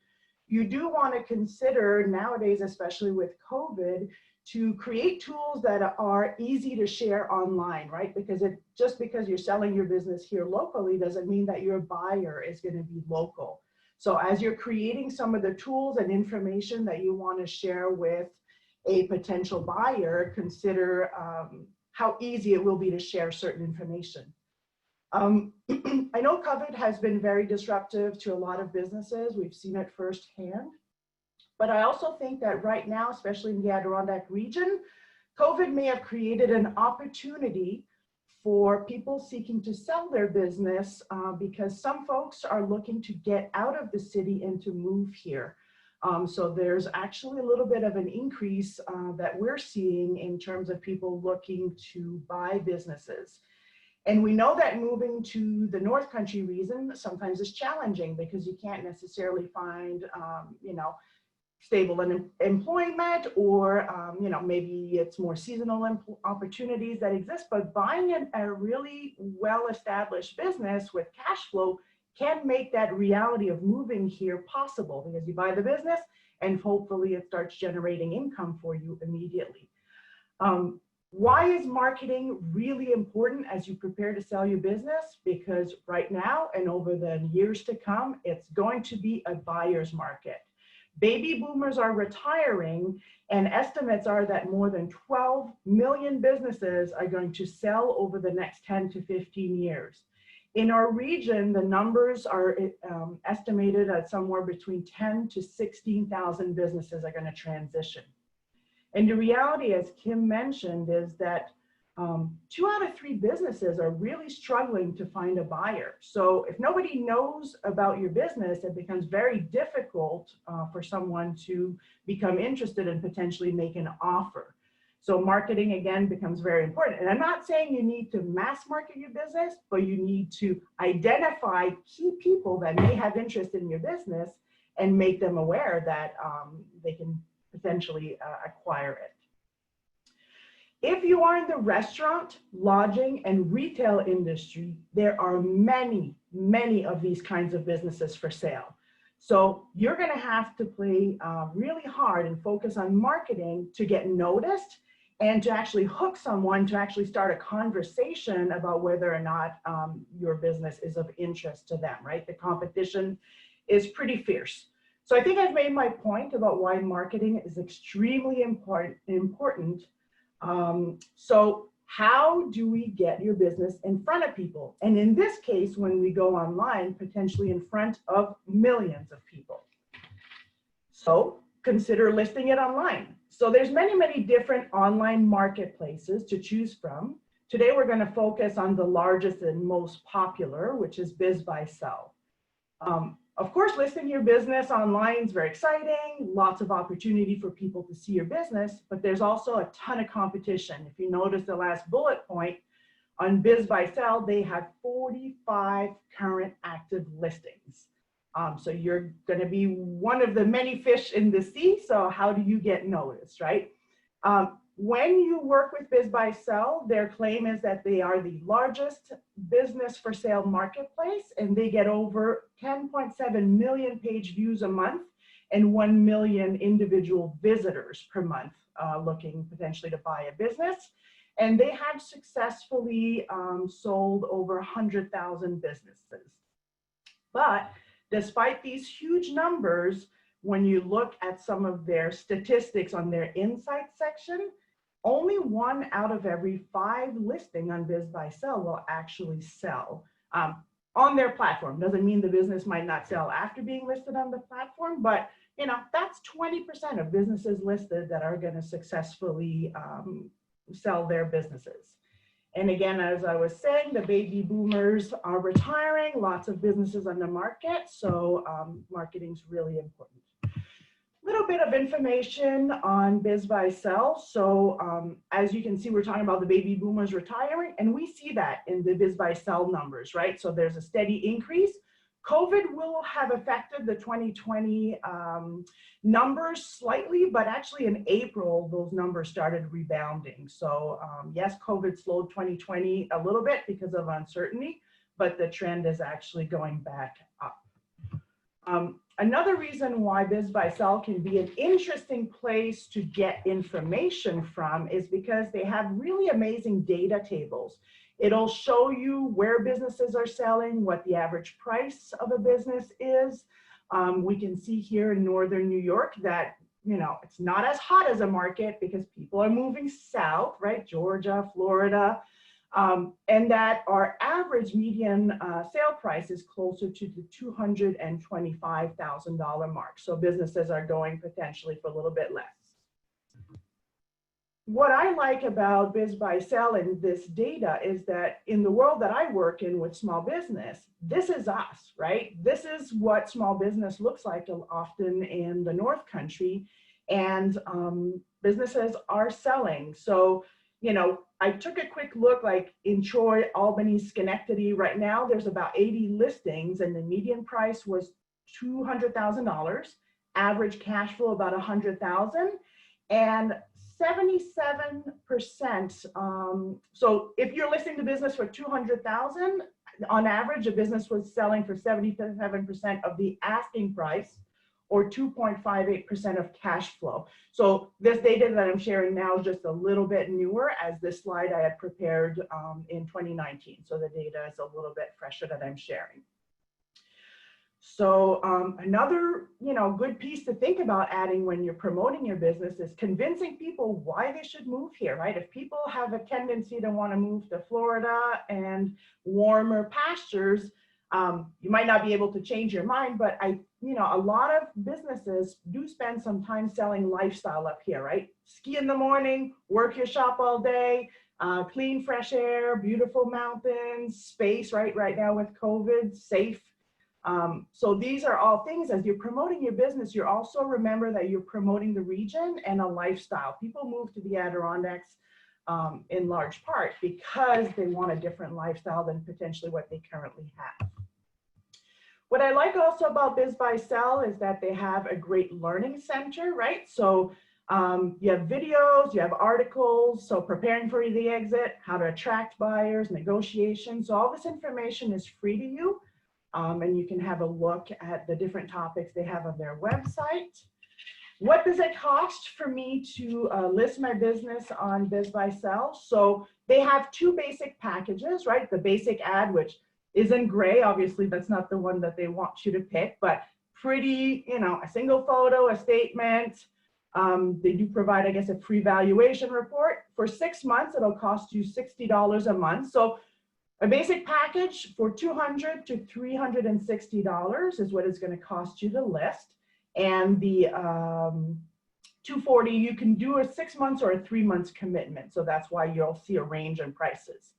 you do want to consider nowadays, especially with COVID, to create tools that are easy to share online, right? Because just because you're selling your business here locally doesn't mean that your buyer is going to be local. So as you're creating some of the tools and information that you want to share with a potential buyer, consider how easy it will be to share certain information. I know COVID has been very disruptive to a lot of businesses. We've seen it firsthand. But I also think that right now, especially in the Adirondack region, COVID may have created an opportunity for people seeking to sell their business because some folks are looking to get out of the city and to move here. So there's actually a little bit of an increase that we're seeing in terms of people looking to buy businesses. And we know that moving to the North Country region sometimes is challenging because you can't necessarily find, stable employment, or maybe it's more seasonal opportunities that exist. But buying a really well-established business with cash flow can make that reality of moving here possible, because you buy the business and hopefully it starts generating income for you immediately. Why is marketing really important as you prepare to sell your business? Because right now and over the years to come, it's going to be a buyer's market. Baby boomers are retiring, and estimates are that more than 12 million businesses are going to sell over the next 10 to 15 years. In our region, the numbers are estimated at somewhere between 10 to 16,000 businesses are going to transition. And the reality, as Kim mentioned, is that 2 out of 3 businesses are really struggling to find a buyer. So if nobody knows about your business, it becomes very difficult for someone to become interested and potentially make an offer. So marketing, again, becomes very important. And I'm not saying you need to mass market your business, but you need to identify key people that may have interest in your business and make them aware that they can potentially acquire it. If you are in the restaurant, lodging, and retail industry, there are many, many of these kinds of businesses for sale. So you're going to have to play really hard and focus on marketing to get noticed and to actually hook someone to actually start a conversation about whether or not your business is of interest to them, right? The competition is pretty fierce. So I think I've made my point about why marketing is extremely important. So how do we get your business in front of people? And in this case, when we go online, potentially in front of millions of people. So consider listing it online. So there's many, many different online marketplaces to choose from. Today, we're going to focus on the largest and most popular, which is BizBuySell. Of course, listing your business online is very exciting, lots of opportunity for people to see your business, but there's also a ton of competition. If you notice the last bullet point, on BizBuySell, they have 45 current active listings. So you're going to be one of the many fish in the sea, so how do you get noticed, right? When you work with BizBuySell, their claim is that they are the largest business for sale marketplace, and they get over 10.7 million page views a month and 1 million individual visitors per month looking potentially to buy a business. And they have successfully sold over 100,000 businesses. But despite these huge numbers, when you look at some of their statistics on their insights section, only 1 out of every 5 listing on BizBuySell will actually sell on their platform. Doesn't mean the business might not sell after being listed on the platform, but that's 20% of businesses listed that are going to successfully sell their businesses. And again, as I was saying, the baby boomers are retiring, lots of businesses on the market, so marketing is really important. Little bit of information on BizBuySell. So as you can see, we're talking about the baby boomers retiring, and we see that in the BizBuySell numbers, right? So there's a steady increase. COVID will have affected the 2020 numbers slightly, but actually in April, those numbers started rebounding. So yes, COVID slowed 2020 a little bit because of uncertainty, but the trend is actually going back up. Another reason why BizBuySell can be an interesting place to get information from is because they have really amazing data tables. It'll show you where businesses are selling, what the average price of a business is. We can see here in Northern New York that, you know, it's not as hot as a market because people are moving south, right? Georgia, Florida. And that our average median sale price is closer to the $225,000 mark. So businesses are going potentially for a little bit less. What I like about BizBuySell and this data is that in the world that I work in with small business, this is us, right? This is what small business looks like often in the North Country, and businesses are selling. So, you know, I took a quick look, like in Troy, Albany, Schenectady. Right now, there's about 80 listings, and the median price was $200,000. Average cash flow about $100,000, and 77%. So if you're listing the business for $200,000, on average, a business was selling for 77% of the asking price, or 2.58% of cash flow. So this data that I'm sharing now is just a little bit newer, as this slide I had prepared in 2019. So the data is a little bit fresher that I'm sharing. So another, you know, good piece to think about adding when you're promoting your business is convincing people why they should move here, right? If people have a tendency to want to move to Florida and warmer pastures, you might not be able to change your mind, but you know, a lot of businesses do spend some time selling lifestyle up here, right? Ski in the morning, work your shop all day, clean, fresh air, beautiful mountains, space, right? Right now with COVID, safe. So these are all things, as you're promoting your business, you also remember that you're promoting the region and a lifestyle. People move to the Adirondacks in large part because they want a different lifestyle than potentially what they currently have. What I like also about BizBuySell is that they have a great learning center, right? So you have videos, you have articles, so preparing for the exit, how to attract buyers, negotiations. So all this information is free to you, and you can have a look at the different topics they have on their website. What does it cost for me to list my business on BizBuySell? So they have two basic packages, right? The basic ad, which is in gray. Obviously, that's not the one that they want you to pick, but pretty, you know, a single photo, a statement. They do provide, I guess, a free valuation report. For 6 months, it'll cost you $60 a month. So a basic package for $200 to $360 is what it's going to cost you to list. And the $240, you can do a 6 months or a 3 months commitment. So that's why you'll see a range in prices.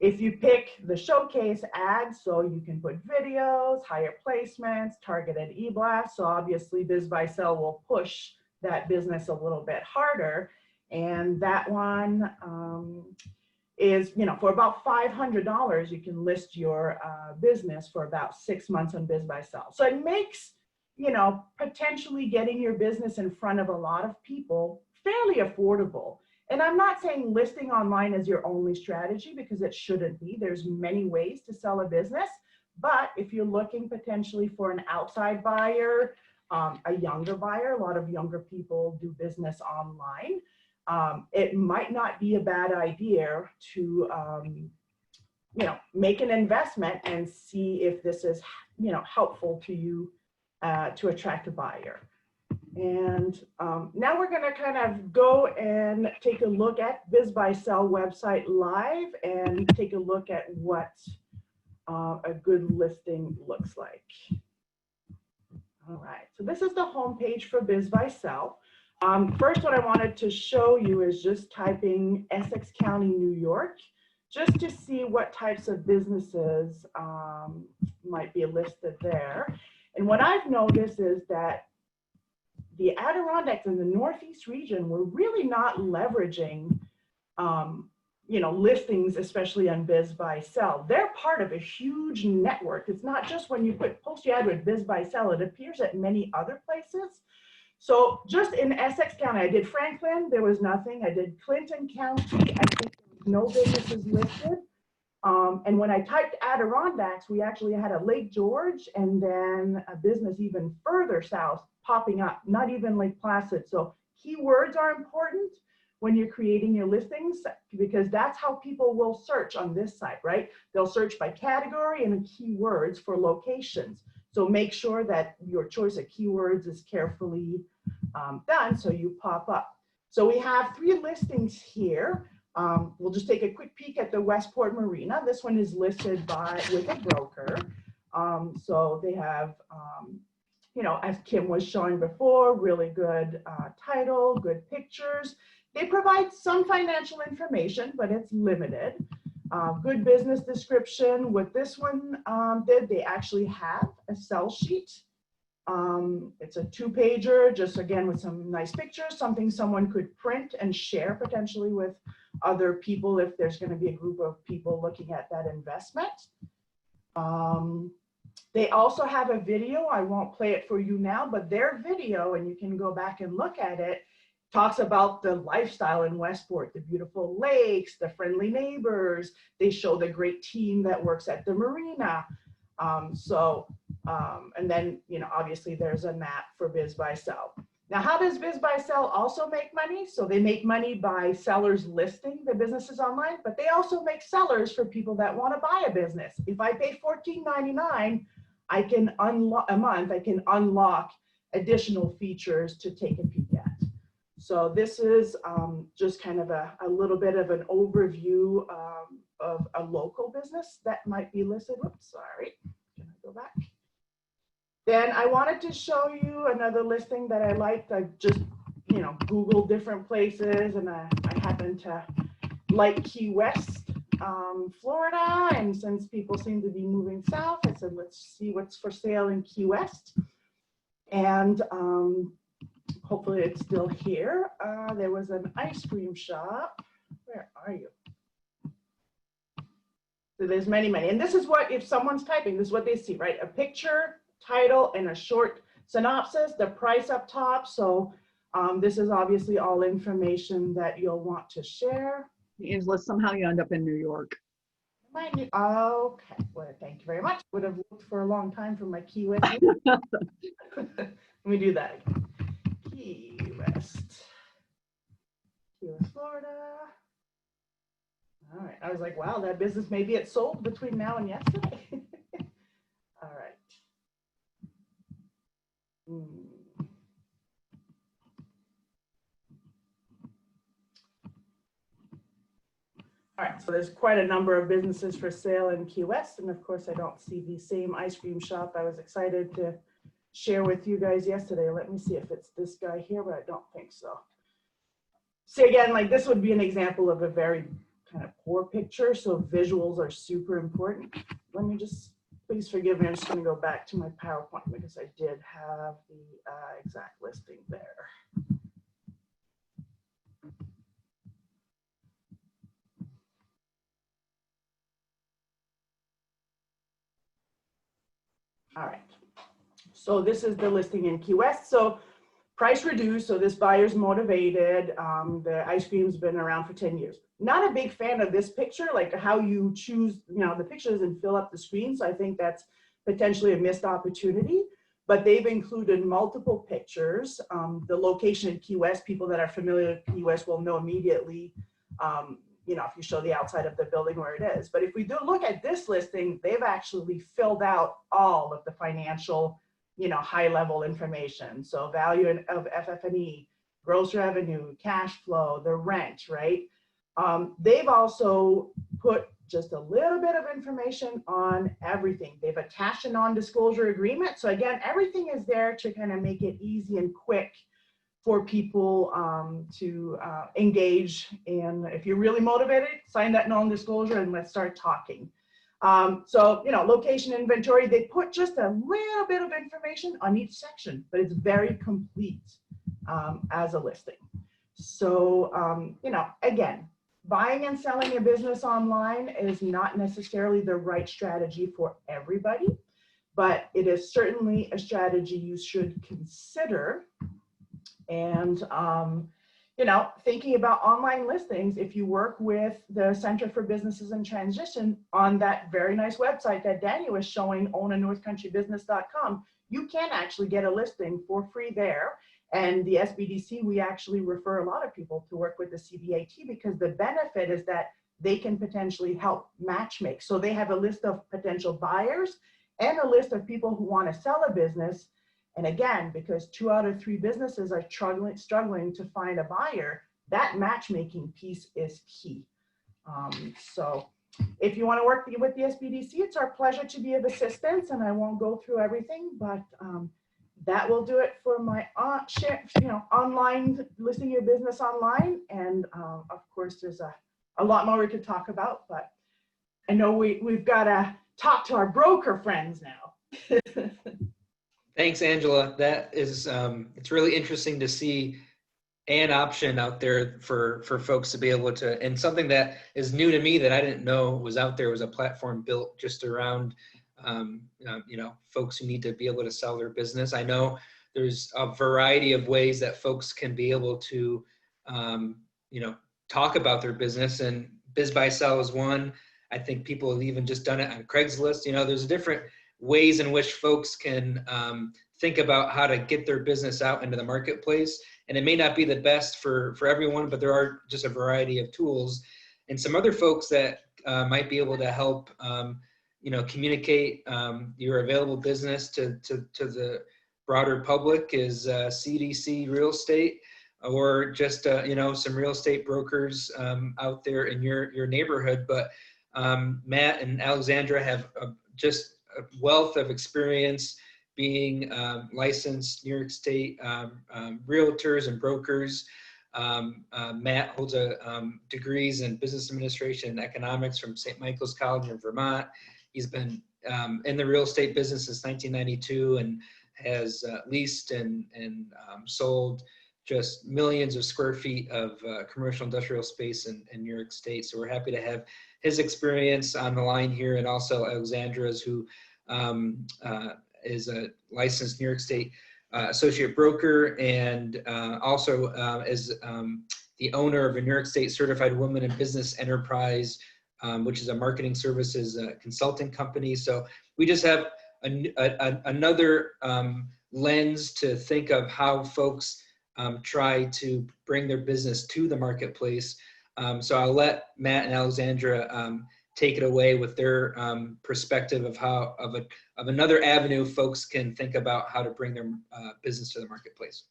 If you pick the showcase ad, so you can put videos, higher placements, targeted e-blasts. So obviously BizBuySell will push that business a little bit harder. And that one is, you know, for about $500, you can list your business for about 6 months on BizBuySell. So it makes, you know, potentially getting your business in front of a lot of people fairly affordable. And I'm not saying listing online is your only strategy, because it shouldn't be. There's many ways to sell a business. But if you're looking potentially for an outside buyer, a younger buyer, a lot of younger people do business online, it might not be a bad idea to, you know, make an investment and see if this is, you know, helpful to you to attract a buyer. And now we're going to kind of go and take a look at BizBuySell website live and take a look at what a good listing looks like. All right, so this is the homepage for BizBuySell. First, what I wanted to show you is just typing Essex County, New York, just to see what types of businesses might be listed there. And what I've noticed is that the Adirondacks in the Northeast region were really not leveraging, you know, listings, especially on BizBuySell. They're part of a huge network. It's not just when you post your ad with BizBuySell, it appears at many other places. So just in Essex County, I did Franklin, there was nothing. I did Clinton County, I think there was no businesses listed. And when I typed Adirondacks, we actually had a Lake George and then a business even further south popping up, not even Lake Placid. So keywords are important when you're creating your listings, because that's how people will search on this site, right? They'll search by category and keywords for locations. So make sure that your choice of keywords is carefully done so you pop up. So we have 3 listings here. We'll just take a quick peek at the Westport Marina. This one is listed with a broker. So they have, you know, as Kim was showing before, really good title, good pictures. They provide some financial information, but it's limited. Good business description. What this one did, they actually have a sell sheet. It's a 2-pager, just again with some nice pictures, something someone could print and share potentially with other people if there's going to be a group of people looking at that investment. They also have a video. I won't play it for you now, but their video, and you can go back and look at it, talks about the lifestyle in Westport, the beautiful lakes, the friendly neighbors. They show the great team that works at the marina. And then, you know, obviously there's a map for BizBuySell. Now, how does BizBuySell also make money? So they make money by sellers listing the businesses online, but they also make sellers for people that want to buy a business. If I pay $14.99, I can unlock a month, I can unlock additional features to take a peek at. So this is just kind of a little bit of an overview of a local business that might be listed. Whoops, sorry. Can I go back? Then I wanted to show you another listing that I liked. I just, you know, Googled different places, and I happen to like Key West, Florida. And since people seem to be moving south, I said, let's see what's for sale in Key West. And hopefully it's still here. There was an ice cream shop. Where are you? So there's many. And this is what, if someone's typing, this is what they see, right? A picture, title, and a short synopsis, the price up top. So this is obviously all information that you'll want to share. Angela, somehow you end up in New York. Okay, well, thank you very much. Would have looked for a long time for my Key West. Let me do that again. Key West, Florida. All right, I was like, wow, that business, maybe it sold between now and yesterday. All right. All right, so there's quite a number of businesses for sale in Key West, and of course I don't see the same ice cream shop I was excited to share with you guys yesterday. Let me see if it's this guy here, but I don't think so. See, again, like this would be an example of a very kind of poor picture, so visuals are super important. Let me just, please forgive me, I'm just going to go back to my PowerPoint because I did have the exact listing there. All right, so this is the listing in Key West. So price reduced, so this buyer's motivated. The ice cream's been around for 10 years. Not a big fan of this picture, like how you choose, you know, the picture doesn't fill up the screen. So I think that's potentially a missed opportunity, but they've included multiple pictures. The location in Key West, people that are familiar with Key West will know immediately, you know, if you show the outside of the building where it is. But if we do look at this listing, they've actually filled out all of the financial, you know, high level information. So value of FF&E, gross revenue, cash flow, the rent, right? They've also put just a little bit of information on everything. They've attached a non-disclosure agreement. So again, everything is there to kind of make it easy and quick for people to engage. And if you're really motivated, sign that non-disclosure and let's start talking. So, you know, location inventory, they put just a little bit of information on each section, but it's very complete as a listing. So, you know, again, buying and selling a business online is not necessarily the right strategy for everybody, but it is certainly a strategy you should consider. And, thinking about online listings, if you work with the Center for Businesses in Transition on that very nice website that Daniel was showing, ownanorthcountrybusiness.com, you can actually get a listing for free there. And the SBDC, we actually refer a lot of people to work with the CBIT because the benefit is that they can potentially help matchmake. So they have a list of potential buyers and a list of people who want to sell a business. And again, because 2 out of 3 businesses are struggling to find a buyer, that matchmaking piece is key. So if you want to work with the SBDC, it's our pleasure to be of assistance, and I won't go through everything, but that will do it for my online, listing your business online. And of course, there's a lot more we could talk about, but I know we've got to talk to our broker friends now. Thanks, Angela. That is, it's really interesting to see an option out there for folks to be able to, and something that is new to me that I didn't know was out there, was a platform built just around, folks who need to be able to sell their business. I know there's a variety of ways that folks can be able to, talk about their business, and BizBuySell is one. I think people have even just done it on Craigslist. There's different ways in which folks can think about how to get their business out into the marketplace. And it may not be the best for everyone, but there are just a variety of tools. And some other folks that might be able to help, communicate your available business to the broader public is CDC Real Estate, or just, some real estate brokers out there in your neighborhood. But Matt and Alexandra have just a wealth of experience being licensed New York State realtors and brokers. Matt holds degrees in business administration and economics from St. Michael's College in Vermont. He's been in the real estate business since 1992 and has leased and sold just millions of square feet of commercial industrial space in New York State. So we're happy to have his experience on the line here, and also Alexandra's, who is a licensed New York State associate broker, and also is the owner of a New York State Certified Women in Business Enterprise, which is a marketing services consulting company. So we just have another lens to think of how folks try to bring their business to the marketplace. So I'll let Matt and Alexandra take it away with their perspective of how of another avenue folks can think about how to bring their business to the marketplace.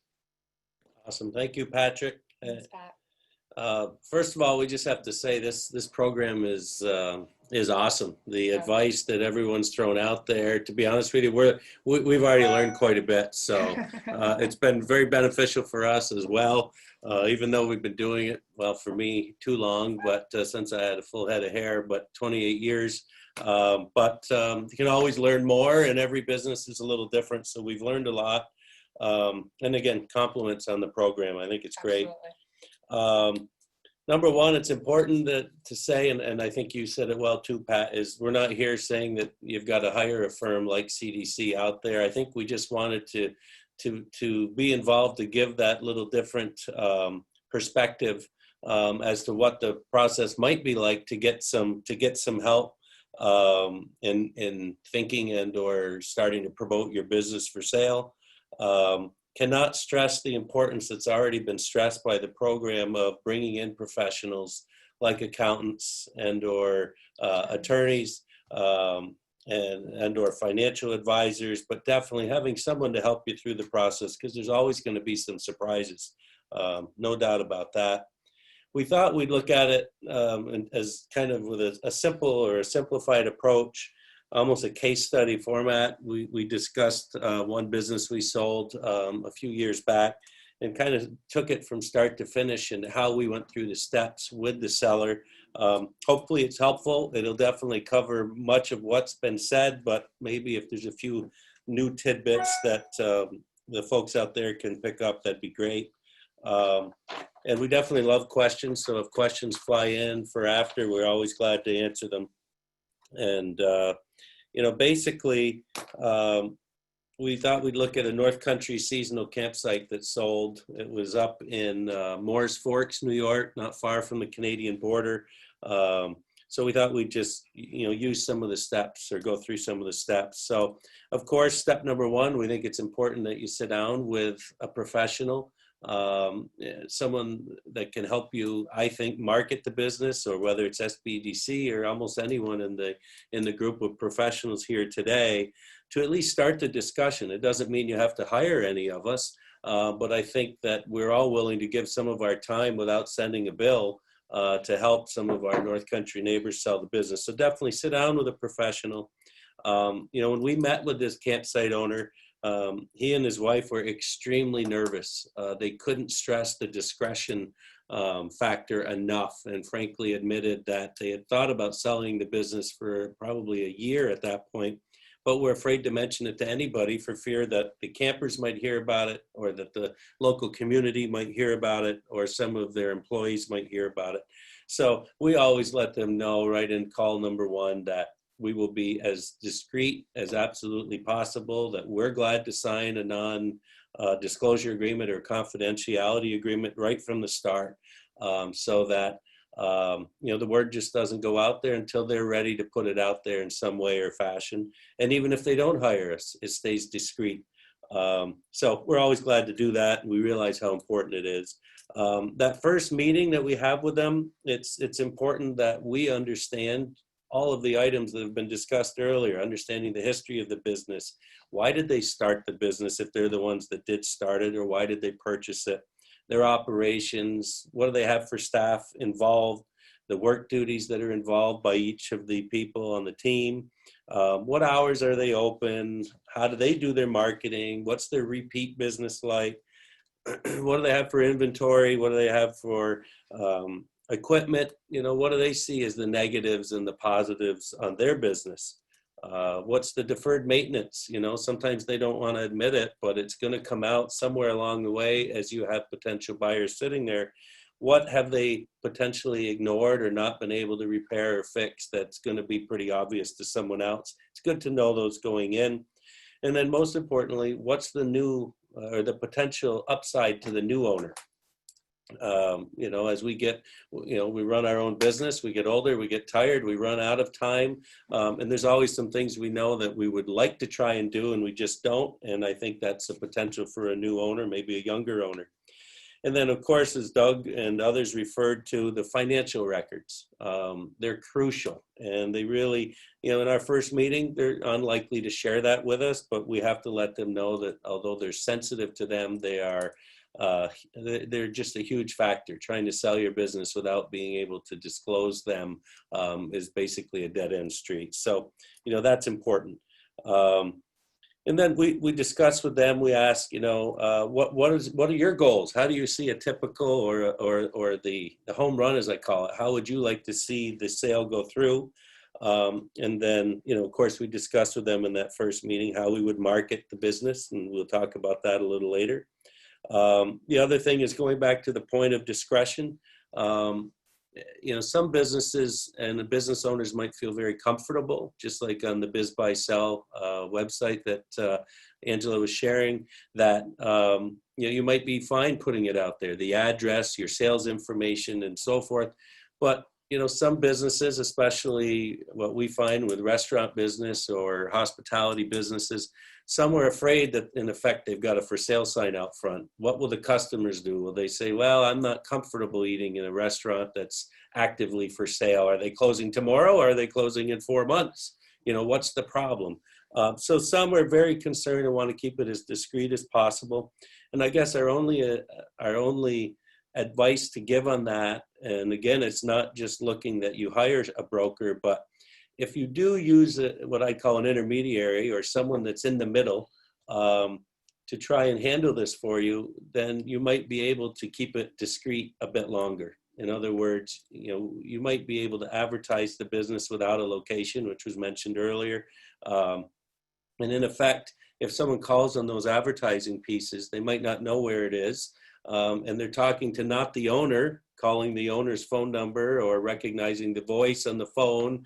Awesome, thank you, Patrick. Thanks, Pat. First of all, we just have to say this program is awesome. The advice that everyone's thrown out there, to be honest with you, we've already learned quite a bit. So it's been very beneficial for us as well. Even though we've been doing it, well, for me, too long, but since I had a full head of hair, but 28 years. But you can always learn more, and every business is a little different. So we've learned a lot. And again, compliments on the program. I think it's great. Number one, it's important to say, and I think you said it well too, Pat, is we're not here saying that you've got to hire a firm like CDC out there. I think we just wanted to be involved, to give that little different perspective as to what the process might be like to get some help in thinking and or starting to promote your business for sale. Cannot stress the importance that's already been stressed by the program of bringing in professionals like accountants and or attorneys and or financial advisors, but definitely having someone to help you through the process, because there's always going to be some surprises, no doubt about that. We thought we'd look at it as kind of with a simple or a simplified approach, almost a case study format. We discussed one business we sold a few years back and kind of took it from start to finish and how we went through the steps with the seller. Hopefully it's helpful. It'll definitely cover much of what's been said, but maybe if there's a few new tidbits that the folks out there can pick up, that'd be great. And we definitely love questions. So if questions fly in for after, we're always glad to answer them. And basically, we thought we'd look at a North Country seasonal campsite that sold. It was up in Moores Forks, New York, not far from the Canadian border. So we thought we'd just, use some of the steps or go through some of the steps. So, of course, step number one, we think it's important that you sit down with a professional, someone that can help you, I think, market the business, or whether it's SBDC or almost anyone in the group of professionals here today, to at least start the discussion. It doesn't mean you have to hire any of us, but I think that we're all willing to give some of our time without sending a bill to help some of our North Country neighbors sell the business. So definitely sit down with a professional. When we met with this campsite owner, he and his wife were extremely nervous. They couldn't stress the discretion factor enough, and frankly admitted that they had thought about selling the business for probably a year at that point, but were afraid to mention it to anybody for fear that the campers might hear about it, or that the local community might hear about it, or some of their employees might hear about it. So we always let them know right in call number one that we will be as discreet as absolutely possible, that we're glad to sign a non-disclosure agreement or confidentiality agreement right from the start, so that the word just doesn't go out there until they're ready to put it out there in some way or fashion. And even if they don't hire us, it stays discreet. So we're always glad to do that. And we realize how important it is. That first meeting that we have with them, it's important that we understand all of the items that have been discussed earlier, understanding the history of the business. Why did they start the business if they're the ones that did start it, or why did they purchase it? Their operations, what do they have for staff involved, the work duties that are involved by each of the people on the team, what hours are they open, how do they do their marketing, what's their repeat business like, what do they have for inventory, what do they have for equipment, what do they see as the negatives and the positives on their business? What's the deferred maintenance? Sometimes they don't want to admit it, but it's going to come out somewhere along the way as you have potential buyers sitting there. What have they potentially ignored or not been able to repair or fix that's going to be pretty obvious to someone else? It's good to know those going in. And then most importantly, what's the new or the potential upside to the new owner? As we get, we run our own business, we get older, we get tired, we run out of time. And there's always some things we know that we would like to try and do and we just don't. And I think that's a potential for a new owner, maybe a younger owner. And then, of course, as Doug and others referred to, the financial records. They're crucial. And they really, in our first meeting, they're unlikely to share that with us, but we have to let them know that although they're sensitive to them, they're just a huge factor. Trying to sell your business without being able to disclose them is basically a dead-end street. So, that's important. And then we discuss with them. We ask, what are your goals? How do you see a typical or the home run, as I call it? How would you like to see the sale go through? And then, of course, we discussed with them in that first meeting how we would market the business, and we'll talk about that a little later. The other thing is going back to the point of discretion. Some businesses and the business owners might feel very comfortable, just like on the BizBuySell website that Angela was sharing, that you might be fine putting it out there, the address, your sales information, and so forth. But some businesses, especially what we find with restaurant business or hospitality businesses, some are afraid that, in effect, they've got a for sale sign out front. What will the customers do? Will they say, well, I'm not comfortable eating in a restaurant that's actively for sale. Are they closing tomorrow? Or are they closing in 4 months? What's the problem? So some are very concerned and want to keep it as discreet as possible. And I guess our only advice to give on that, and again, it's not just looking that you hire a broker, but if you do use what I call an intermediary or someone that's in the middle to try and handle this for you, then you might be able to keep it discreet a bit longer. In other words, you might be able to advertise the business without a location, which was mentioned earlier. And in effect, if someone calls on those advertising pieces, they might not know where it is. And they're talking to not the owner, calling the owner's phone number or recognizing the voice on the phone,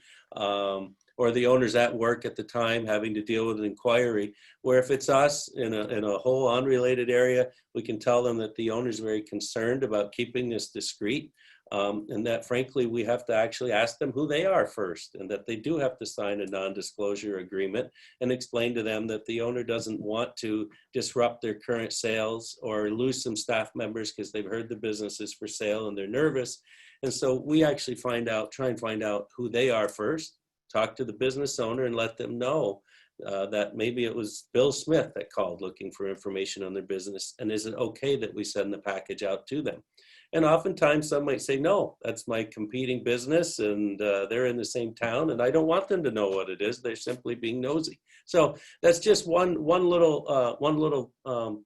or the owner's at work at the time having to deal with an inquiry, where if it's us in a whole unrelated area, we can tell them that the owner's very concerned about keeping this discreet. And that frankly, we have to actually ask them who they are first, and that they do have to sign a non-disclosure agreement and explain to them that the owner doesn't want to disrupt their current sales or lose some staff members because they've heard the business is for sale and they're nervous. And so we actually try and find out who they are first, talk to the business owner and let them know that maybe it was Bill Smith that called looking for information on their business, and is it okay that we send the package out to them? And oftentimes some might say, no, that's my competing business and they're in the same town and I don't want them to know what it is. They're simply being nosy. So that's just one little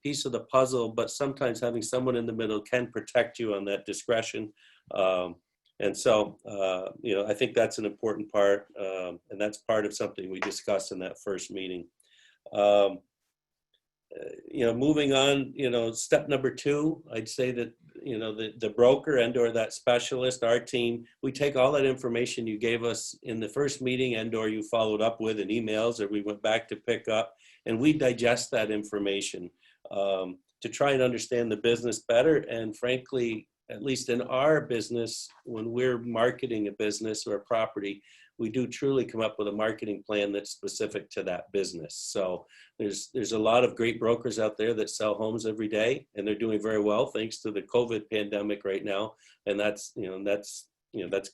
piece of the puzzle, but sometimes having someone in the middle can protect you on that discretion. And so, I think that's an important part, and that's part of something we discussed in that first meeting. Moving on, step number 2, I'd say that, the broker and or that specialist, our team, we take all that information you gave us in the first meeting and or you followed up with in emails or we went back to pick up, and we digest that information to try and understand the business better. And frankly, at least in our business, when we're marketing a business or a property, we do truly come up with a marketing plan that's specific to that business. So there's a lot of great brokers out there that sell homes every day, and they're doing very well thanks to the COVID pandemic right now. And that's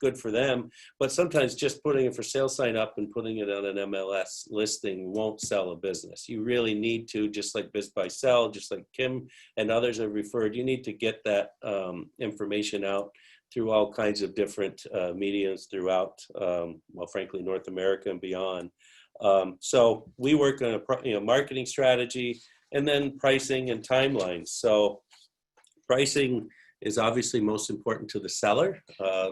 good for them. But sometimes just putting a for sale sign up and putting it on an MLS listing won't sell a business. You really need to, just like BizBuySell, just like Kim and others have referred, you need to get that information out through all kinds of different mediums throughout, frankly, North America and beyond. So we work on a marketing strategy and then pricing and timelines. So pricing is obviously most important to the seller.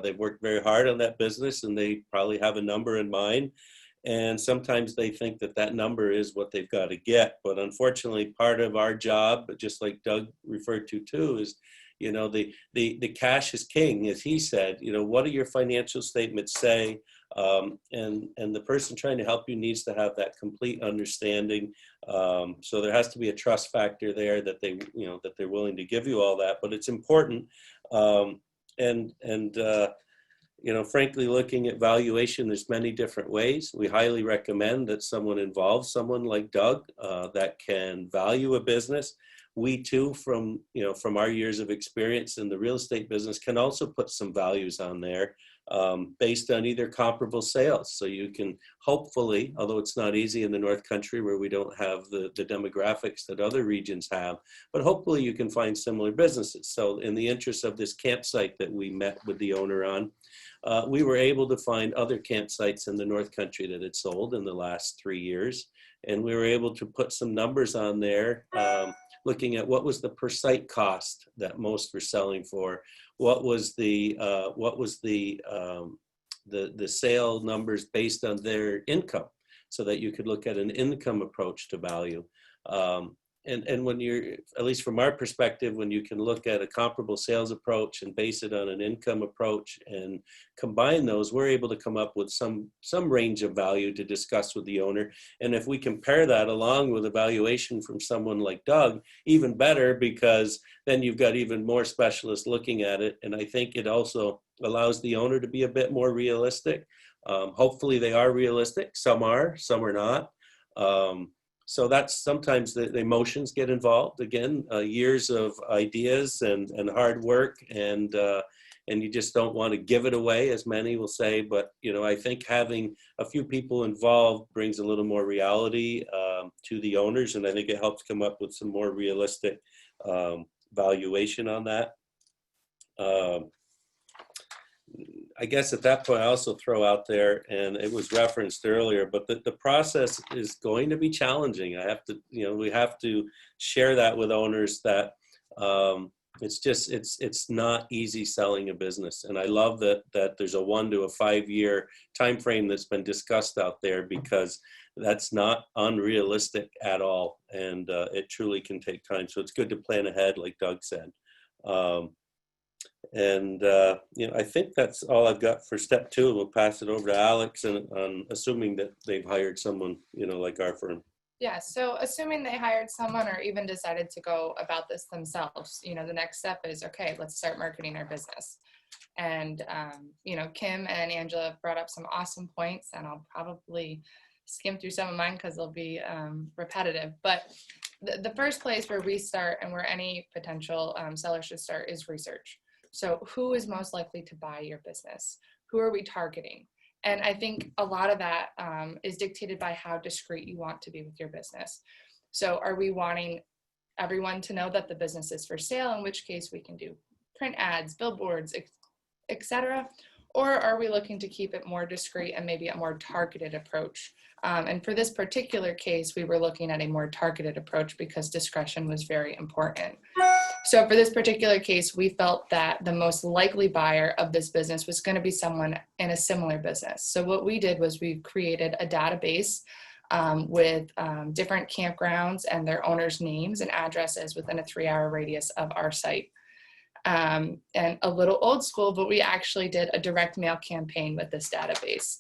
They've worked very hard on that business and they probably have a number in mind. And sometimes they think that that number is what they've got to get. But unfortunately, part of our job, just like Doug referred to too, is the cash is king, as he said. What do your financial statements say? And the person trying to help you needs to have that complete understanding. So there has to be a trust factor there that they're willing to give you all that. But it's important. Frankly, looking at valuation, there's many different ways. We highly recommend that someone involves someone like Doug that can value a business. We too, from our years of experience in the real estate business, can also put some values on there based on either comparable sales. So you can hopefully, although it's not easy in the North Country where we don't have the demographics that other regions have, but hopefully you can find similar businesses. So in the interest of this campsite that we met with the owner on, we were able to find other campsites in the North Country that had sold in the last 3 years. And we were able to put some numbers on there, looking at what was the per site cost that most were selling for, what was the sale numbers based on their income, so that you could look at an income approach to value. And when you're, at least from our perspective, when you can look at a comparable sales approach and base it on an income approach and combine those, we're able to come up with some range of value to discuss with the owner. And if we compare that along with a valuation from someone like Doug, even better, because then you've got even more specialists looking at it. And I think it also allows the owner to be a bit more realistic. Hopefully they are realistic. Some are not. So that's sometimes the emotions get involved. Again, years of ideas and hard work, and you just don't want to give it away, as many will say. But I think having a few people involved brings a little more reality to the owners, and I think it helps come up with some more realistic valuation on that. I guess at that point, I also throw out there, and it was referenced earlier, but the process is going to be challenging. We have to share that with owners that it's not easy selling a business. And I love that there's a 1 to 5 year time frame that's been discussed out there, because that's not unrealistic at all. And it truly can take time. So it's good to plan ahead, like Doug said. And, I think that's all I've got for step 2. We'll pass it over to Alex, and assuming that they've hired someone, like our firm. Yeah, so assuming they hired someone or even decided to go about this themselves, the next step is, okay, let's start marketing our business. And, Kim and Angela brought up some awesome points, and I'll probably skim through some of mine because they'll be repetitive. But the first place where we start and where any potential seller should start is research. So who is most likely to buy your business? Who are we targeting? And I think a lot of that is dictated by how discreet you want to be with your business. So are we wanting everyone to know that the business is for sale, in which case we can do print ads, billboards, etc.? Or are we looking to keep it more discreet and maybe a more targeted approach? And for this particular case, we were looking at a more targeted approach because discretion was very important. So for this particular case, we felt that the most likely buyer of this business was going to be someone in a similar business. So what we did was we created a database with different campgrounds and their owners' names and addresses within a 3-hour radius of our site. And a little old school, but we actually did a direct mail campaign with this database.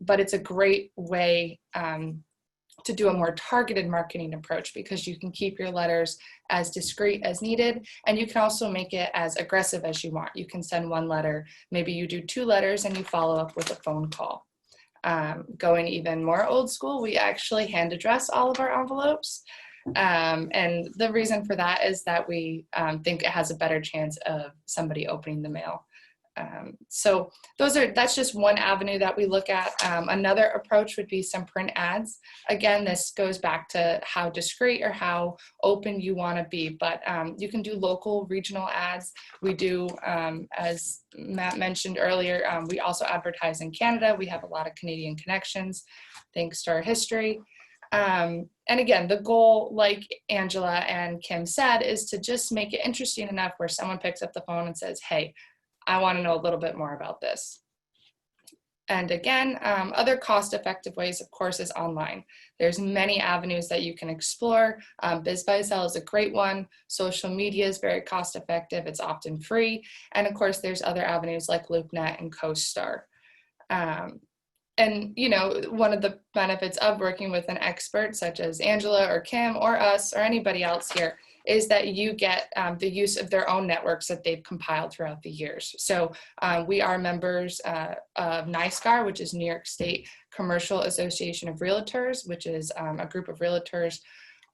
But it's a great way to do a more targeted marketing approach because you can keep your letters as discreet as needed, and you can also make it as aggressive as you want. You can send 1 letter, maybe you do 2 letters, and you follow up with a phone call. Going even more old school, we actually hand address all of our envelopes. And the reason for that is that we think it has a better chance of somebody opening the mail. So that's just one avenue that we look at. Another approach would be some print ads. Again, this goes back to how discreet or how open you want to be, but you can do local regional ads. We do, as Matt mentioned earlier, we also advertise in Canada. We have a lot of Canadian connections thanks to our history. And again, the goal, like Angela and Kim said, is to just make it interesting enough where someone picks up the phone and says, hey, I want to know a little bit more about this. And again, other cost-effective ways, of course, is online. There's many avenues that you can explore. BizBuySell is a great one. Social media is very cost-effective. It's often free. And of course, there's other avenues like LoopNet and CoStar. And, one of the benefits of working with an expert such as Angela or Kim or us or anybody else here is that you get the use of their own networks that they've compiled throughout the years. So we are members of NYSCAR, which is New York State Commercial Association of Realtors, which is a group of realtors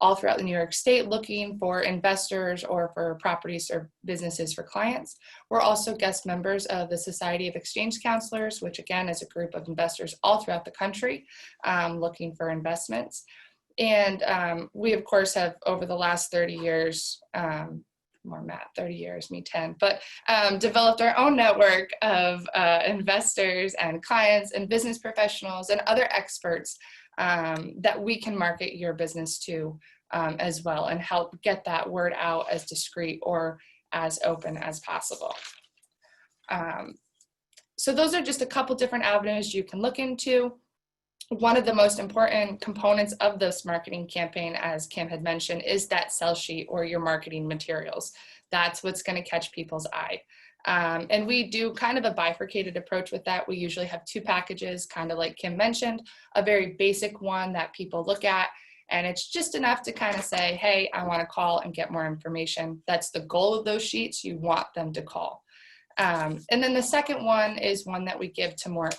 all throughout the New York State looking for investors or for properties or businesses for clients. We're also guest members of the Society of Exchange Counselors, which again is a group of investors all throughout the country looking for investments. And we, of course, have over the last 30 years, more Matt, 30 years, me 10, but developed our own network of investors and clients and business professionals and other experts that we can market your business to as well and help get that word out as discreet or as open as possible. So those are just a couple different avenues you can look into. One of the most important components of this marketing campaign, as Kim had mentioned, is that sell sheet or your marketing materials. That's what's going to catch people's eye. And we do kind of a bifurcated approach with that. We usually have 2 packages, kind of like Kim mentioned, a very basic one that people look at, and it's just enough to kind of say, hey, I want to call and get more information. That's the goal of those sheets. You want them to call. And then the second one is one that we give to more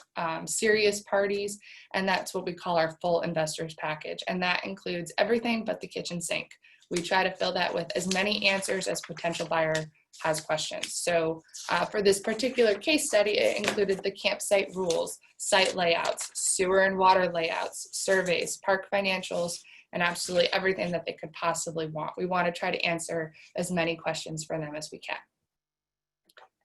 serious parties, and that's what we call our full investors package. And that includes everything but the kitchen sink. We try to fill that with as many answers as potential buyer has questions. So for this particular case study, it included the campsite rules, site layouts, sewer and water layouts, surveys, park financials, and absolutely everything that they could possibly want. We want to try to answer as many questions for them as we can.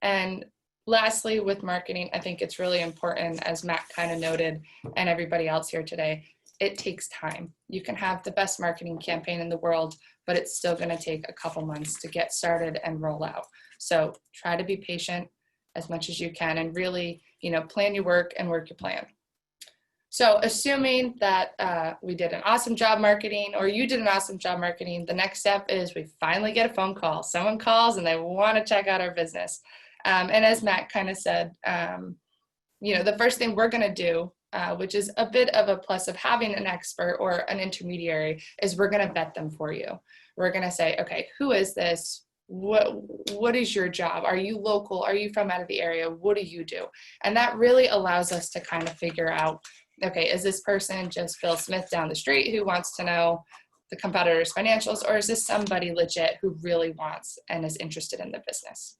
And lastly, with marketing, I think it's really important, as Matt kind of noted, and everybody else here today, it takes time. You can have the best marketing campaign in the world, but it's still going to take a couple months to get started and roll out. So try to be patient as much as you can and really, plan your work and work your plan. So assuming that we did an awesome job marketing, or you did an awesome job marketing, the next step is we finally get a phone call. Someone calls and they want to check out our business. And as Matt kind of said, the first thing we're going to do, which is a bit of a plus of having an expert or an intermediary, is we're going to vet them for you. We're going to say, okay, who is this? What is your job? Are you local? Are you from out of the area? What do you do? And that really allows us to kind of figure out, okay, is this person just Phil Smith down the street who wants to know the competitor's financials, or is this somebody legit who really wants and is interested in the business?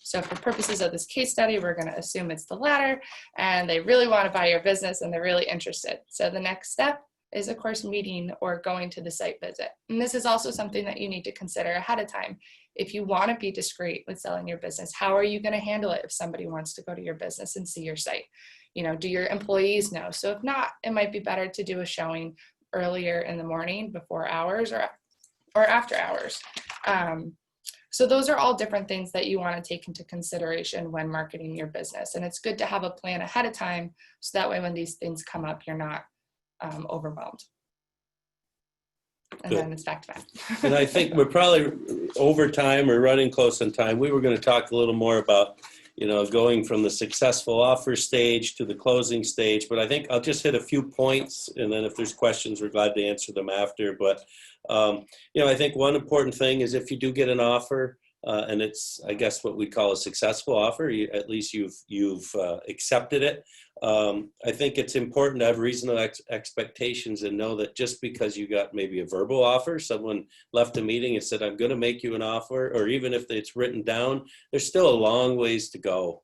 So for purposes of this case study, we're going to assume it's the latter, and they really want to buy your business and they're really interested. So the next step is, of course, meeting or going to the site visit. And this is also something that you need to consider ahead of time. If you want to be discreet with selling your business, how are you going to handle it if somebody wants to go to your business and see your site? Do your employees know? So if not, it might be better to do a showing earlier in the morning, before hours, or after hours. So those are all different things that you want to take into consideration when marketing your business. And it's good to have a plan ahead of time, so that way when these things come up, you're not overwhelmed. And then it's back to Matt. And I think we're probably over time or running close on time. We were going to talk a little more about, going from the successful offer stage to the closing stage. But I think I'll just hit a few points, and then if there's questions, we're glad to answer them after. But, I think one important thing is, if you do get an offer, and it's, I guess, what we call a successful offer, at least you've accepted it. I think it's important to have reasonable expectations and know that just because you got maybe a verbal offer, someone left a meeting and said, I'm going to make you an offer, or even if it's written down, there's still a long ways to go.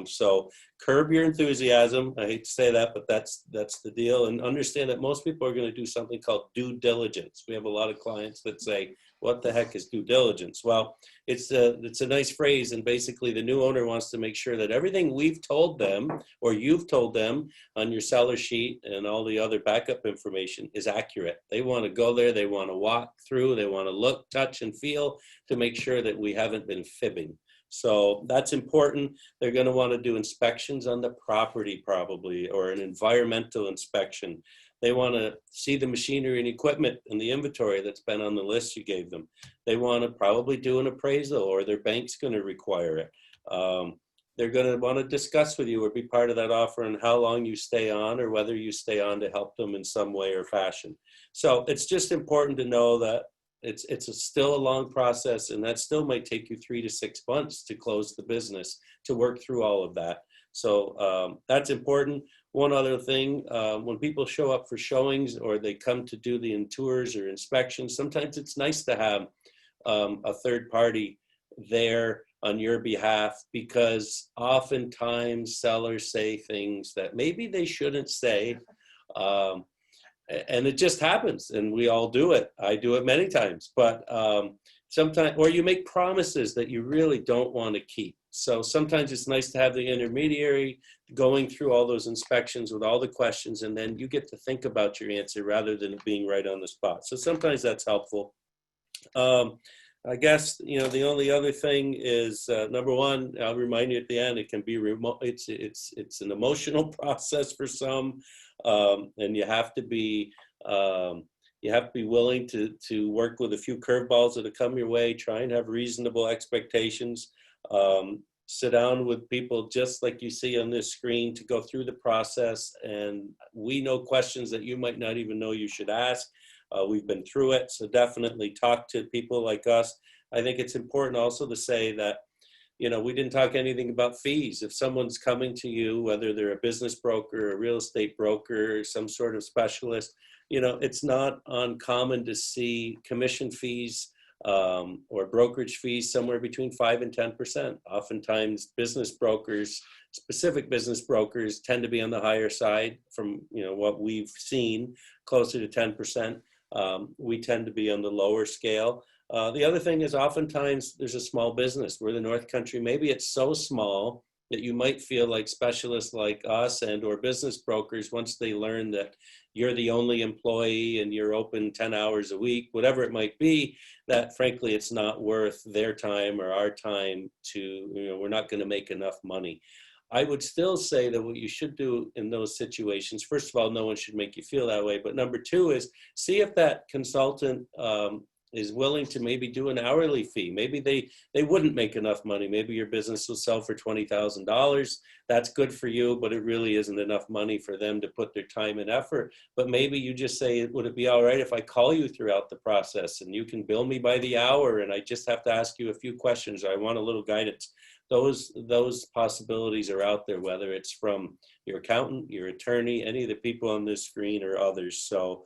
So curb your enthusiasm. I hate to say that, but that's the deal. And understand that most people are going to do something called due diligence. We have a lot of clients that say, what the heck is due diligence? Well, it's a nice phrase, and basically the new owner wants to make sure that everything we've told them, or you've told them on your seller sheet and all the other backup information, is accurate. They want to go there, they want to walk through, they want to look, touch, and feel to make sure that we haven't been fibbing. So that's important. They're going to want to do inspections on the property, probably, or an environmental inspection. They want to see the machinery and equipment and the inventory that's been on the list you gave them. They want to probably do an appraisal, or their bank's going to require it. They're going to want to discuss with you or be part of that offer and how long you stay on, or whether you stay on to help them in some way or fashion. So it's just important to know that it's still a long process, and that still might take you 3 to 6 months to close the business, to work through all of that. So that's important. One other thing, when people show up for showings, or they come to do the tours or inspections, sometimes it's nice to have a third party there on your behalf, because oftentimes sellers say things that maybe they shouldn't say. And it just happens, and we all do it. I do it many times, but sometimes, or you make promises that you really don't want to keep. So sometimes it's nice to have the intermediary going through all those inspections with all the questions, and then you get to think about your answer rather than it being right on the spot. So sometimes that's helpful. I guess, the only other thing is, number one, I'll remind you at the end, it can be remote. It's an emotional process for some, and you have to be willing to work with a few curveballs that come your way. Try and have reasonable expectations. Sit down with people just like you see on this screen to go through the process, and we know questions that you might not even know you should ask. We've been through it, so definitely talk to people like us. I think it's important also to say that, we didn't talk anything about fees. If someone's coming to you, whether they're a business broker, a real estate broker, some sort of specialist, it's not uncommon to see commission fees or brokerage fees somewhere between 5 and 10%. Oftentimes specific business brokers tend to be on the higher side from, what we've seen, closer to 10%. We tend to be on the lower scale. The other thing is, oftentimes there's a small business. We're the North Country. Maybe it's so small that you might feel like specialists like us and or business brokers, once they learn that you're the only employee and you're open 10 hours a week, whatever it might be, that frankly, it's not worth their time or our time to, we're not going to make enough money. I would still say that what you should do in those situations, first of all, no one should make you feel that way. But number two is see if that consultant is willing to maybe do an hourly fee. Maybe they wouldn't make enough money. Maybe your business will sell for $20,000. That's good for you, but it really isn't enough money for them to put their time and effort. But maybe you just say, would it be all right if I call you throughout the process and you can bill me by the hour and I just have to ask you a few questions, or I want a little guidance. Those possibilities are out there, whether it's from your accountant, your attorney, any of the people on this screen or others. So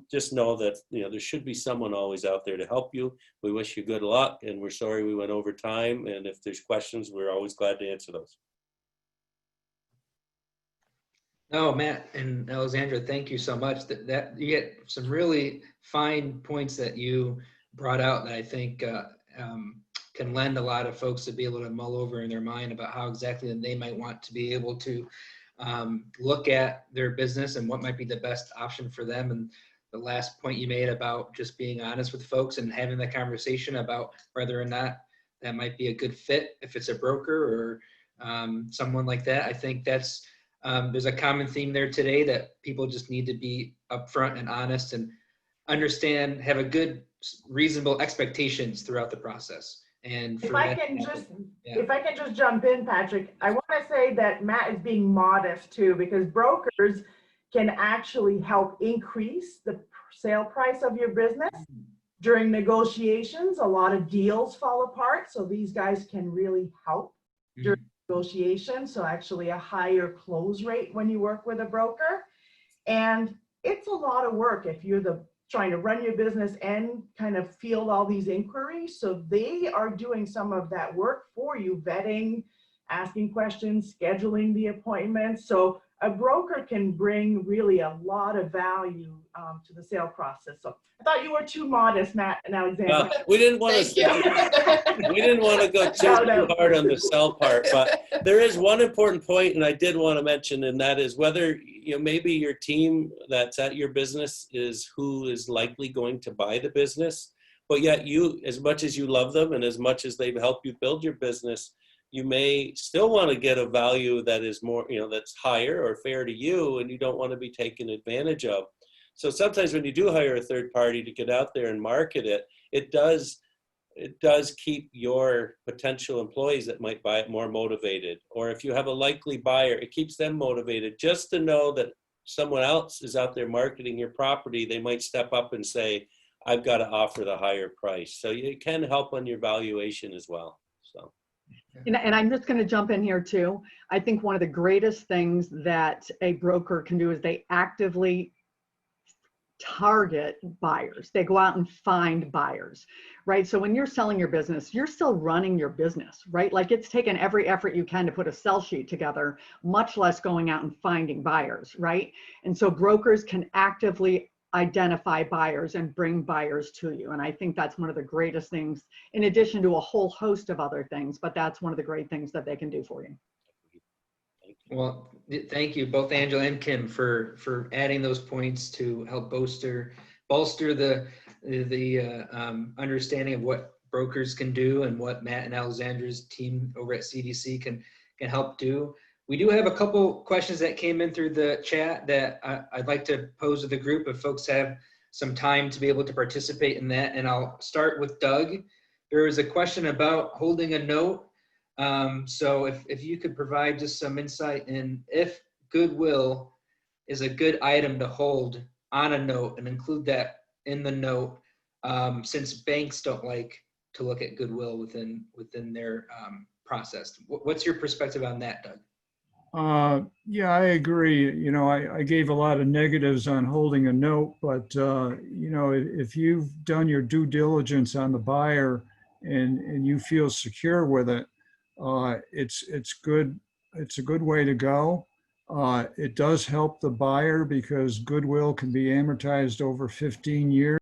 just know that, there should be someone always out there to help you. We wish you good luck, and we're sorry we went over time. And if there's questions, we're always glad to answer those. No, Matt and Alexandra, thank you so much. That you get some really fine points that you brought out that I think can lend a lot of folks to be able to mull over in their mind about how exactly they might want to be able to look at their business and what might be the best option for them. And the last point you made about just being honest with folks and having that conversation about whether or not that might be a good fit, if it's a broker or someone like that. I think that's there's a common theme there today that people just need to be upfront and honest and understand, have a good, reasonable expectations throughout the process. And if I can just jump in, Patrick, I want to say that Matt is being modest too, because brokers can actually help increase the sale price of your business. During negotiations, a lot of deals fall apart, so these guys can really help during negotiations. So actually a higher close rate when you work with a broker. And it's a lot of work if you're trying to run your business and kind of field all these inquiries. So they are doing some of that work for you, vetting, asking questions, scheduling the appointments. So a broker can bring really a lot of value to the sale process. So I thought you were too modest, Matt and Alexandra. We didn't want to go too hard on the sell part, but there is one important point, and I did want to mention, and that is whether maybe your team that's at your business is who is likely going to buy the business, but yet you, as much as you love them and as much as they've helped you build your business, you may still want to get a value that is more, that's higher or fair to you, and you don't want to be taken advantage of. So sometimes when you do hire a third party to get out there and market it, it does keep your potential employees that might buy it more motivated. Or if you have a likely buyer, it keeps them motivated just to know that someone else is out there marketing your property. They might step up and say, I've got to offer the higher price. So it can help on your valuation as well. So. And I'm just going to jump in here too. I think one of the greatest things that a broker can do is they actively target buyers. They go out and find buyers, right? So when you're selling your business, you're still running your business, right? Like it's taken every effort you can to put a sell sheet together, much less going out and finding buyers, right? And so brokers can actively identify buyers and bring buyers to you. And I think that's one of the greatest things, in addition to a whole host of other things, but that's one of the great things that they can do for you. Well, thank you both Angela and Kim for adding those points to help bolster the understanding of what brokers can do and what Matt and Alexandra's team over at CDC can help do. We do have a couple questions that came in through the chat that I'd like to pose to the group if folks have some time to be able to participate in that. And I'll start with Doug. There was a question about holding a note. So if you could provide just some insight in if goodwill is a good item to hold on a note and include that in the note, since banks don't like to look at goodwill within their process. What's your perspective on that, Doug? Yeah, I agree. I gave a lot of negatives on holding a note, but if you've done your due diligence on the buyer and you feel secure with it, it's good. It's a good way to go. It does help the buyer because goodwill can be amortized over 15 years.